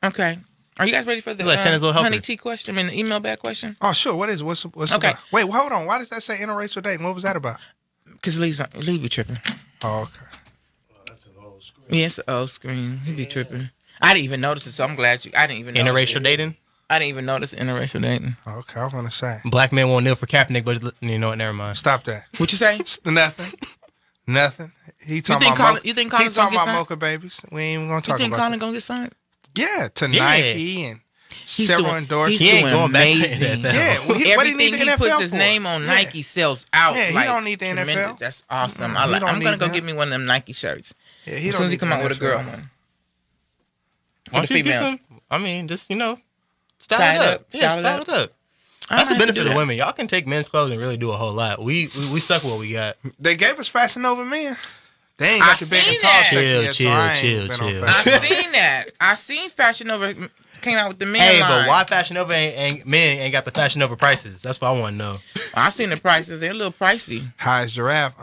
[SPEAKER 1] Okay. Are you guys ready for the
[SPEAKER 4] Like Santa's little helper.
[SPEAKER 1] honey tea question? I mean, the email back question?
[SPEAKER 5] Oh, sure. What is what's
[SPEAKER 1] Okay.
[SPEAKER 5] about? Wait, hold on. Why does that say interracial dating? What was that about?
[SPEAKER 1] Because Lee be tripping.
[SPEAKER 5] Oh, okay.
[SPEAKER 2] That's an old screen.
[SPEAKER 1] Yeah, it's an old screen. He be tripping. I didn't even notice it, so I'm glad I didn't even notice
[SPEAKER 4] Interracial
[SPEAKER 1] it.
[SPEAKER 4] dating.
[SPEAKER 1] I didn't even notice interracial dating.
[SPEAKER 5] Okay, I was gonna say.
[SPEAKER 4] Black men won't kneel for Kaepernick, but you know what? Never mind.
[SPEAKER 5] Stop that.
[SPEAKER 1] What you say?
[SPEAKER 5] Nothing. He talking
[SPEAKER 1] think
[SPEAKER 5] about
[SPEAKER 1] Colin- you think Colin's
[SPEAKER 5] he talking
[SPEAKER 1] gonna
[SPEAKER 5] about
[SPEAKER 1] get
[SPEAKER 5] mocha babies. We ain't even gonna
[SPEAKER 1] You
[SPEAKER 5] talk
[SPEAKER 1] think
[SPEAKER 5] about
[SPEAKER 1] Colin
[SPEAKER 5] that.
[SPEAKER 1] gonna get signed?
[SPEAKER 5] Yeah, to
[SPEAKER 4] Yeah.
[SPEAKER 5] Nike and several endorsements.
[SPEAKER 4] He ain't
[SPEAKER 1] doing
[SPEAKER 4] going back to
[SPEAKER 1] amazing.
[SPEAKER 4] the NFL.
[SPEAKER 5] Yeah, well, what he
[SPEAKER 1] Everything
[SPEAKER 5] need the
[SPEAKER 1] he
[SPEAKER 5] NFL
[SPEAKER 1] puts his
[SPEAKER 5] for?
[SPEAKER 1] name on
[SPEAKER 5] Yeah.
[SPEAKER 1] Nike sells out.
[SPEAKER 5] Yeah, he
[SPEAKER 1] like,
[SPEAKER 5] don't need the
[SPEAKER 1] tremendous.
[SPEAKER 5] NFL.
[SPEAKER 1] That's awesome.
[SPEAKER 5] He
[SPEAKER 1] I'm
[SPEAKER 5] don't
[SPEAKER 1] gonna
[SPEAKER 5] need
[SPEAKER 1] go
[SPEAKER 5] that.
[SPEAKER 1] get me one of them Nike shirts.
[SPEAKER 5] Yeah,
[SPEAKER 1] As
[SPEAKER 5] don't
[SPEAKER 1] soon as he
[SPEAKER 5] need
[SPEAKER 1] come
[SPEAKER 5] the
[SPEAKER 1] out with a
[SPEAKER 5] NFL.
[SPEAKER 1] girl one.
[SPEAKER 4] Why don't
[SPEAKER 1] For the
[SPEAKER 4] you get
[SPEAKER 1] females.
[SPEAKER 4] some? I mean, just style
[SPEAKER 1] Style
[SPEAKER 4] it
[SPEAKER 1] it
[SPEAKER 4] up.
[SPEAKER 1] up,
[SPEAKER 4] Yeah,
[SPEAKER 1] style it
[SPEAKER 4] style
[SPEAKER 1] up.
[SPEAKER 4] it up.
[SPEAKER 1] I
[SPEAKER 4] That's the
[SPEAKER 1] might have to
[SPEAKER 4] benefit
[SPEAKER 1] do
[SPEAKER 4] of
[SPEAKER 1] that.
[SPEAKER 4] women. Y'all can take men's clothes and really do a whole lot. We stuck with what we got.
[SPEAKER 5] They gave us Fashion Nova men. They ain't
[SPEAKER 1] I
[SPEAKER 5] got the big
[SPEAKER 1] seen
[SPEAKER 5] and tall
[SPEAKER 1] that.
[SPEAKER 5] section yet, so I ain't
[SPEAKER 4] Chill,
[SPEAKER 5] been
[SPEAKER 4] chill.
[SPEAKER 5] on
[SPEAKER 1] I
[SPEAKER 5] Fashion Nova.
[SPEAKER 1] seen that. I seen Fashion Nova came out with the men
[SPEAKER 4] Hey,
[SPEAKER 1] line.
[SPEAKER 4] but why Fashion Nova men ain't got the Fashion Nova prices? That's what I want to know.
[SPEAKER 1] I seen the prices. They're a little pricey.
[SPEAKER 5] High as giraffe.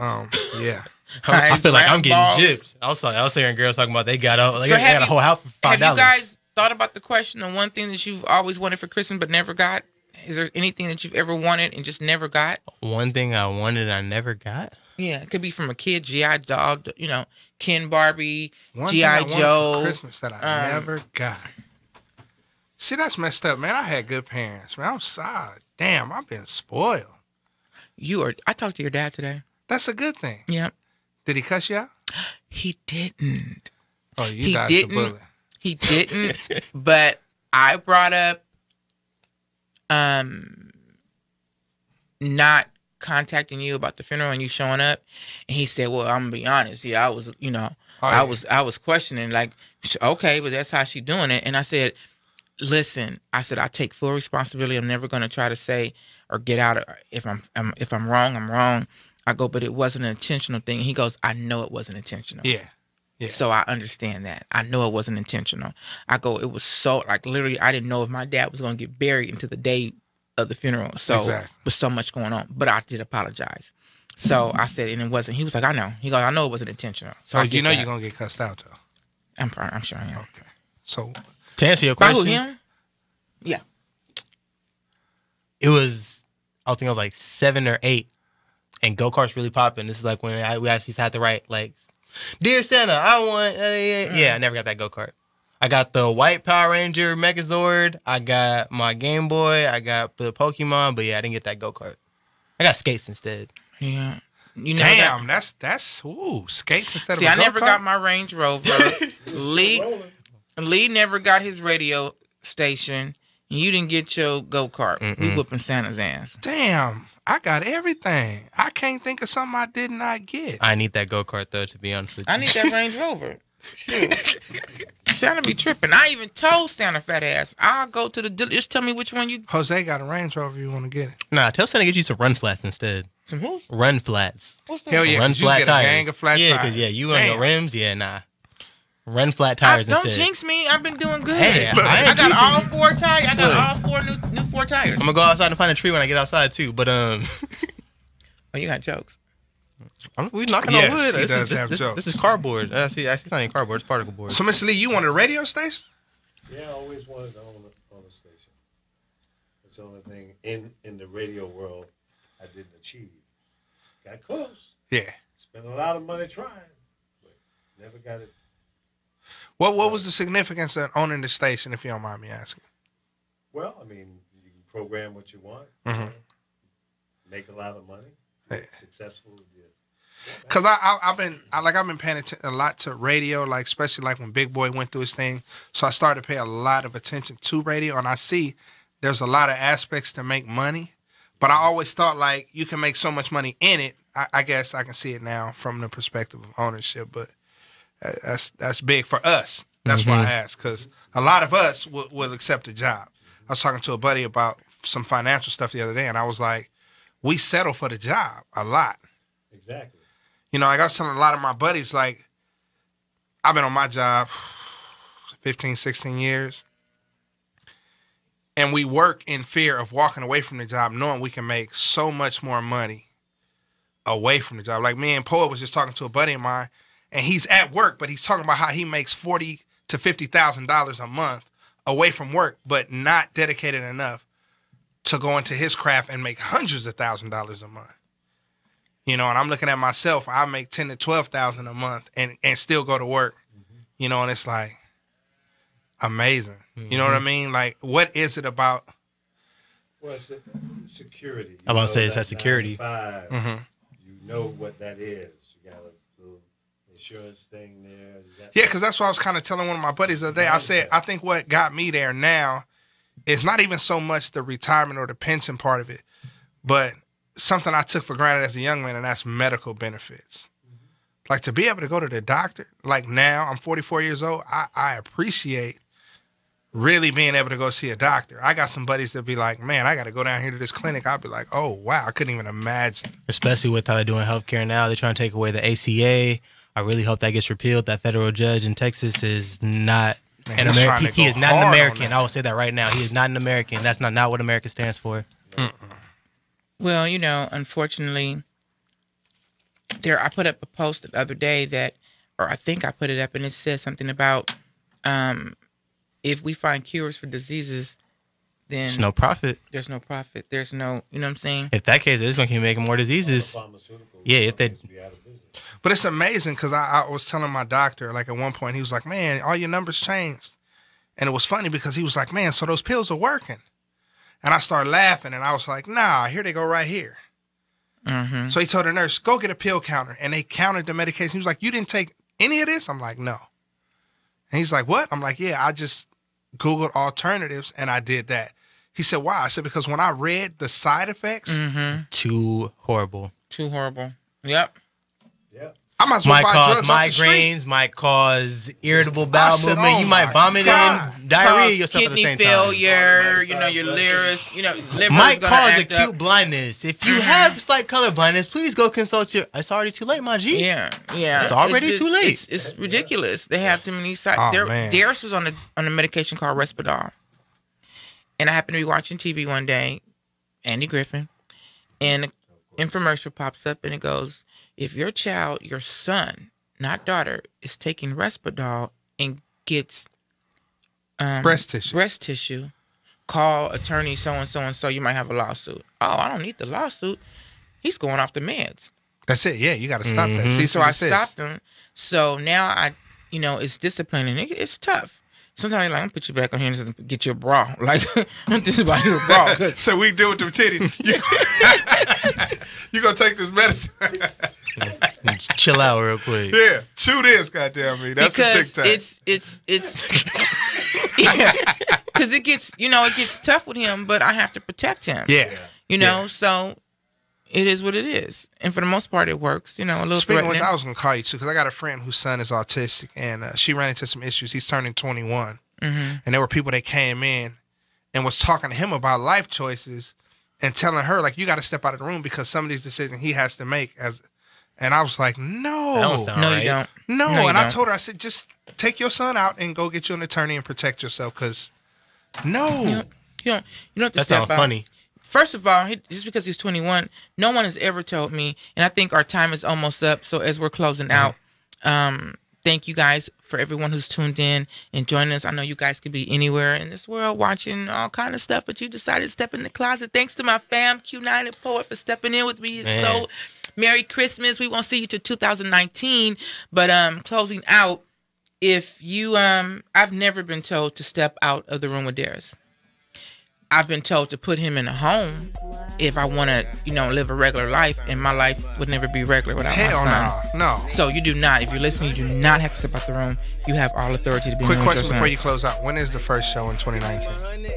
[SPEAKER 5] Yeah.
[SPEAKER 4] I feel like I'm
[SPEAKER 1] Round
[SPEAKER 4] getting
[SPEAKER 1] balls.
[SPEAKER 4] gypped. I was hearing girls talking about they got
[SPEAKER 1] So
[SPEAKER 4] they got a whole house for
[SPEAKER 1] Have
[SPEAKER 4] $5.
[SPEAKER 1] you guys thought about the question of one thing that you've always wanted for Christmas but never got? Is there anything that you've ever wanted and just never got?
[SPEAKER 4] One thing I wanted I never got.
[SPEAKER 1] Yeah, it could be from a kid, G.I. dog, Ken Barbie,
[SPEAKER 5] One thing I
[SPEAKER 1] G.I.
[SPEAKER 5] wanted
[SPEAKER 1] Joe.
[SPEAKER 5] for Christmas that I never got. See, that's messed up, man. I had good parents, man. I'm sorry. Damn, I've been spoiled.
[SPEAKER 1] I talked to your dad today.
[SPEAKER 5] That's a good thing.
[SPEAKER 1] Yep.
[SPEAKER 5] Did he cuss you out?
[SPEAKER 1] He didn't.
[SPEAKER 5] Oh, you
[SPEAKER 1] He
[SPEAKER 5] dodged
[SPEAKER 1] didn't.
[SPEAKER 5] the bullet.
[SPEAKER 1] He didn't. But I brought up not contacting you about the funeral and you showing up, and he said, "Well, I'm gonna be honest. Yeah, I was,
[SPEAKER 5] yeah.
[SPEAKER 1] I was questioning, like, okay, but that's how she doing it." And I said, listen, I said, I take full responsibility. I'm never going to try to say or get out of, if I'm wrong, I'm wrong. I go, but it wasn't an intentional thing. He goes, I know it wasn't intentional.
[SPEAKER 5] Yeah. Yeah.
[SPEAKER 1] So I understand that. I know it wasn't intentional. I go, it was so, like, literally, I didn't know if my dad was going to get buried until the day of the funeral. So,
[SPEAKER 5] Exactly.
[SPEAKER 1] with so much going on. But I did apologize. So I said, and it wasn't, he was like, I know. He goes, I know it wasn't intentional. So I
[SPEAKER 5] you
[SPEAKER 1] get
[SPEAKER 5] know
[SPEAKER 1] that.
[SPEAKER 5] you're going to get cussed out, though.
[SPEAKER 1] I'm sure I am.
[SPEAKER 5] Okay. So,
[SPEAKER 4] To answer your
[SPEAKER 1] By
[SPEAKER 4] question,
[SPEAKER 1] who, him? Yeah.
[SPEAKER 4] it was, I think I was like 7 or 8, and go-karts really popping. This is like when we actually had to write, like, Dear Santa, I want, yeah, I never got that go-kart. I got the white Power Ranger Megazord. I got my Game Boy. I got the Pokemon, but yeah, I didn't get that go-kart. I got skates instead.
[SPEAKER 1] Yeah. You know
[SPEAKER 5] damn, that's skates instead
[SPEAKER 1] See,
[SPEAKER 5] of a
[SPEAKER 1] I never
[SPEAKER 5] go-kart?
[SPEAKER 1] got my Range Rover. Lee never got his radio station. And you didn't get your go-kart. We whooping Santa's ass.
[SPEAKER 5] Damn, I got everything. I can't think of something I did not get.
[SPEAKER 4] I need that go-kart, though, to be honest with you.
[SPEAKER 1] I need that Range Rover. Shoot. Santa be tripping. I even told Santa fat ass, I'll go to the dealer. Just tell me which one you...
[SPEAKER 5] Jose got a Range Rover. You want to get it?
[SPEAKER 4] Nah, tell Santa to get you some run flats instead.
[SPEAKER 1] Some who?
[SPEAKER 4] Run flats.
[SPEAKER 1] What's that?
[SPEAKER 5] Hell yeah,
[SPEAKER 4] Run
[SPEAKER 5] 'cause you
[SPEAKER 4] flat
[SPEAKER 5] get
[SPEAKER 4] tires.
[SPEAKER 5] a gang of flat
[SPEAKER 4] yeah,
[SPEAKER 5] tires.
[SPEAKER 4] because, yeah, you on
[SPEAKER 5] Damn.
[SPEAKER 4] your rims? Yeah, nah. Run flat tires
[SPEAKER 1] Don't
[SPEAKER 4] instead.
[SPEAKER 1] jinx me. I've been doing good.
[SPEAKER 4] Hey, I
[SPEAKER 1] I
[SPEAKER 4] ain't
[SPEAKER 1] got
[SPEAKER 4] jinxing
[SPEAKER 1] all
[SPEAKER 4] you.
[SPEAKER 1] 4 tires. I got
[SPEAKER 4] Look.
[SPEAKER 1] all 4 new 4 tires.
[SPEAKER 4] I'm going to go outside and find a tree when I get outside, too. But,
[SPEAKER 1] Oh, you got jokes.
[SPEAKER 4] we knocking
[SPEAKER 5] Yes,
[SPEAKER 4] on wood.
[SPEAKER 5] he
[SPEAKER 4] This
[SPEAKER 5] does
[SPEAKER 4] is,
[SPEAKER 5] have
[SPEAKER 4] this,
[SPEAKER 5] jokes.
[SPEAKER 4] This is cardboard. Actually, it's not even cardboard. It's particle board.
[SPEAKER 5] So, Mr. Lee, you want a radio station?
[SPEAKER 3] Yeah, I always wanted to own a station. That's the only thing in the radio world I didn't achieve. Got close.
[SPEAKER 5] Yeah.
[SPEAKER 3] Spent a lot of money trying, but never got it.
[SPEAKER 5] What was the significance of owning the station, if you don't mind me asking?
[SPEAKER 3] Well, I mean, you can program what you want, make a lot of money, successful.
[SPEAKER 5] Because I've been paying attention a lot to radio, like especially like when Big Boy went through his thing. So I started to pay a lot of attention to radio, and I see there's a lot of aspects to make money. But I always thought like you can make so much money in it. I guess I can see it now from the perspective of ownership, but that's big for us. That's why I asked, because a lot of us will accept a job. I was talking to a buddy about some financial stuff the other day, and I was like, we settle for the job a lot.
[SPEAKER 3] Exactly.
[SPEAKER 5] You know, like I was telling a lot of my buddies, like, I've been on my job 15, 16 years. And we work in fear of walking away from the job, knowing we can make so much more money away from the job. Like me and Poet was just talking to a buddy of mine, and he's at work, but he's talking about how he makes $40,000 to $50,000 a month away from work, but not dedicated enough to go into his craft and make hundreds of $1,000s a month. You know, and I'm looking at myself, I make $10,000 to $12,000 a month and still go to work. You know, and it's like amazing. You know what I mean? Like, what is it about?
[SPEAKER 3] Well, it's security.
[SPEAKER 4] I'm about to say it's that security.
[SPEAKER 3] 9 to 5,
[SPEAKER 5] Mhm.
[SPEAKER 3] You know what that is. You got a little insurance thing there. You got
[SPEAKER 5] Yeah, because that's what I was kind of telling one of my buddies the other day. I said, I think what got me there now is not even so much the retirement or the pension part of it, but something I took for granted as a young man, and that's medical benefits. Like to be able to go to the doctor, like now I'm 44 years old, I appreciate really being able to go see a doctor. I got some buddies that be like, man, I got to go down here to this clinic. I'll be like, oh, wow, I couldn't even imagine.
[SPEAKER 4] Especially with how they're doing healthcare now. They're trying to take away the ACA. I really hope that gets repealed. That federal judge in Texas is not
[SPEAKER 5] Man,
[SPEAKER 4] an
[SPEAKER 5] he's trying
[SPEAKER 4] American.
[SPEAKER 5] to
[SPEAKER 4] He
[SPEAKER 5] go
[SPEAKER 4] is not an
[SPEAKER 5] hard on
[SPEAKER 4] American.
[SPEAKER 5] that.
[SPEAKER 4] I will say that right now. He is not an American. That's not what America stands for.
[SPEAKER 1] Well, you know, unfortunately, I put up a post the other day that, or I think I put it up, and it says something about if we find cures for diseases, then
[SPEAKER 4] There's no profit.
[SPEAKER 1] there's no profit. There's no, you know what I'm saying?
[SPEAKER 4] If that case, it's going to keep making more diseases.
[SPEAKER 3] pharmaceutical
[SPEAKER 4] Yeah, if they-
[SPEAKER 3] companies be out of business.
[SPEAKER 5] But it's amazing because I was telling my doctor, like at one point, he was like, man, all your numbers changed. And it was funny because he was like, man, so those pills are working. And I started laughing, and I was like, nah, here they go right here.
[SPEAKER 1] Mm-hmm.
[SPEAKER 5] So he told the nurse, go get a pill counter. And they counted the medication. He was like, you didn't take any of this? I'm like, no. And he's like, what? I'm like, yeah, I just Googled alternatives, and I did that. He said, why? I said, because when I read the side effects,
[SPEAKER 1] Mm-hmm.
[SPEAKER 4] Too horrible.
[SPEAKER 1] Too horrible. Yep.
[SPEAKER 3] Yeah.
[SPEAKER 5] I might as well
[SPEAKER 4] Might
[SPEAKER 5] buy
[SPEAKER 4] cause
[SPEAKER 5] drugs off the street.
[SPEAKER 4] migraines, might cause irritable bowel
[SPEAKER 5] said,
[SPEAKER 4] movement.
[SPEAKER 5] oh
[SPEAKER 4] You might
[SPEAKER 5] my
[SPEAKER 4] vomit
[SPEAKER 5] God.
[SPEAKER 4] and diarrhea
[SPEAKER 1] Cause
[SPEAKER 4] yourself at the
[SPEAKER 1] kidney
[SPEAKER 4] same time.
[SPEAKER 1] failure, you know, your liver, liver
[SPEAKER 4] Might
[SPEAKER 1] is gonna
[SPEAKER 4] cause
[SPEAKER 1] act
[SPEAKER 4] acute
[SPEAKER 1] up.
[SPEAKER 4] blindness. If you have slight color blindness, please go consult your. It's already too late, my G.
[SPEAKER 1] Yeah.
[SPEAKER 4] It's already too late.
[SPEAKER 1] It's ridiculous. They have too many side.
[SPEAKER 5] Oh, man.
[SPEAKER 1] Darius was on a medication called Risperdal, and I happened to be watching TV one day, Andy Griffin, and an infomercial pops up, and it goes, "If your child, your son, not daughter, is taking Risperdal and gets
[SPEAKER 5] Breast tissue.
[SPEAKER 1] call attorney so and so. You might have a lawsuit. Oh, I don't need the lawsuit. He's going off the meds.
[SPEAKER 5] That's it. Yeah, you got to stop that. See,
[SPEAKER 1] So I stopped him. So now it's disciplining. It's tough. Sometimes like, I'm gonna put you back on here and get you a bra. Like, I'm just about you a bra. 'Cause
[SPEAKER 5] So we deal with them titties. You gonna take this medicine?
[SPEAKER 4] Just chill out real quick.
[SPEAKER 5] Yeah, chew this, goddamn me. That's a
[SPEAKER 1] because
[SPEAKER 5] TikTok.
[SPEAKER 1] it's yeah, because it gets tough with him, but I have to protect him.
[SPEAKER 5] Yeah.
[SPEAKER 1] So it is what it is, and for the most part, it works. A little
[SPEAKER 5] Speaking of
[SPEAKER 1] threatening.
[SPEAKER 5] which, I was gonna call you too because I got a friend whose son is autistic, and she ran into some issues. He's turning 21, and there were people that came in and was talking to him about life choices and telling her like, you got to step out of the room because some of these decisions he has to make And I was like,
[SPEAKER 4] That don't
[SPEAKER 5] no,
[SPEAKER 4] sound
[SPEAKER 1] No,
[SPEAKER 4] right.
[SPEAKER 1] you don't.
[SPEAKER 5] no.
[SPEAKER 1] No, you
[SPEAKER 5] And I
[SPEAKER 1] don't.
[SPEAKER 5] told her, I said, just take your son out and go get you an attorney and protect yourself because no.
[SPEAKER 1] You don't have to
[SPEAKER 4] That
[SPEAKER 1] step
[SPEAKER 4] sounds
[SPEAKER 1] out.
[SPEAKER 4] funny.
[SPEAKER 1] First of all, just because he's 21, no one has ever told me, and I think our time is almost up. So as we're closing out, thank you guys for everyone who's tuned in and joining us. I know you guys could be anywhere in this world watching all kind of stuff, but you decided to step in the closet. Thanks to my fam, Q9 and Poet, for stepping in with me. It's
[SPEAKER 4] Man.
[SPEAKER 1] so Merry Christmas. We won't see you till 2019, but closing out, if you I've never been told to step out of the room with Darius. I've been told to put him in a home if I want to, live a regular life, and my life would never be regular without
[SPEAKER 5] Hell
[SPEAKER 1] my son.
[SPEAKER 5] no.
[SPEAKER 1] So you do not. If you're listening, you do not have to step out the room. You have all authority to be
[SPEAKER 5] Quick
[SPEAKER 1] known as
[SPEAKER 5] question
[SPEAKER 1] your
[SPEAKER 5] before
[SPEAKER 1] son.
[SPEAKER 5] you close out. When is the first show in 2019?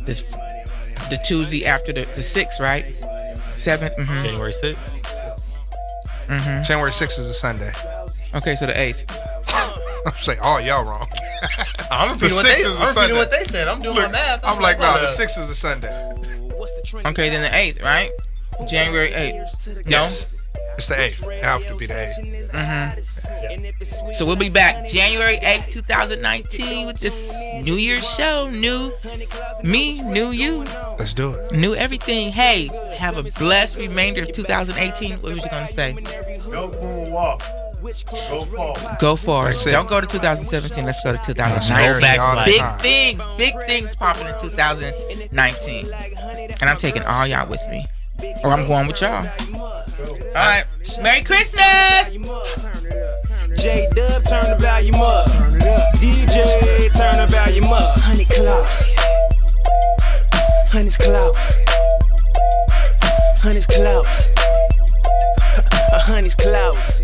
[SPEAKER 1] The Tuesday after the 6th, right? 7th. Mm-hmm.
[SPEAKER 4] January 6th.
[SPEAKER 5] January 6th is a Sunday.
[SPEAKER 1] Okay, so the 8th.
[SPEAKER 5] I'm saying, oh, y'all wrong.
[SPEAKER 4] I'm
[SPEAKER 5] The
[SPEAKER 4] repeating what
[SPEAKER 5] 6th
[SPEAKER 4] they,
[SPEAKER 5] is a
[SPEAKER 4] I'm repeating
[SPEAKER 5] Sunday.
[SPEAKER 4] what they said. I'm doing my math.
[SPEAKER 5] I'm like, no,
[SPEAKER 4] hold
[SPEAKER 5] the
[SPEAKER 4] up.
[SPEAKER 5] 6th is a Sunday.
[SPEAKER 1] Okay, then the 8th, right? January 8th. No?
[SPEAKER 5] Yes. It's the 8th. It have to be the 8th.
[SPEAKER 1] So we'll be back January 8th, 2019 with this New Year's show. New me, new you,
[SPEAKER 5] Let's do it.
[SPEAKER 1] new everything. Hey, have a blessed remainder of 2018. What was you going to say?
[SPEAKER 2] No moon walk. Go forward.
[SPEAKER 1] Go forward.
[SPEAKER 5] That's it.
[SPEAKER 1] Don't go to 2017. Let's go to
[SPEAKER 5] No
[SPEAKER 1] 2019.
[SPEAKER 5] backslide.
[SPEAKER 1] Big things popping in 2019. And I'm taking all y'all with me. Or I'm going with y'all. All right. Merry Christmas!
[SPEAKER 6] J-Dub, turn the volume up. DJ, turn the volume up. 100 clouds. 100 clouds. 100 clouds. 100 clouds.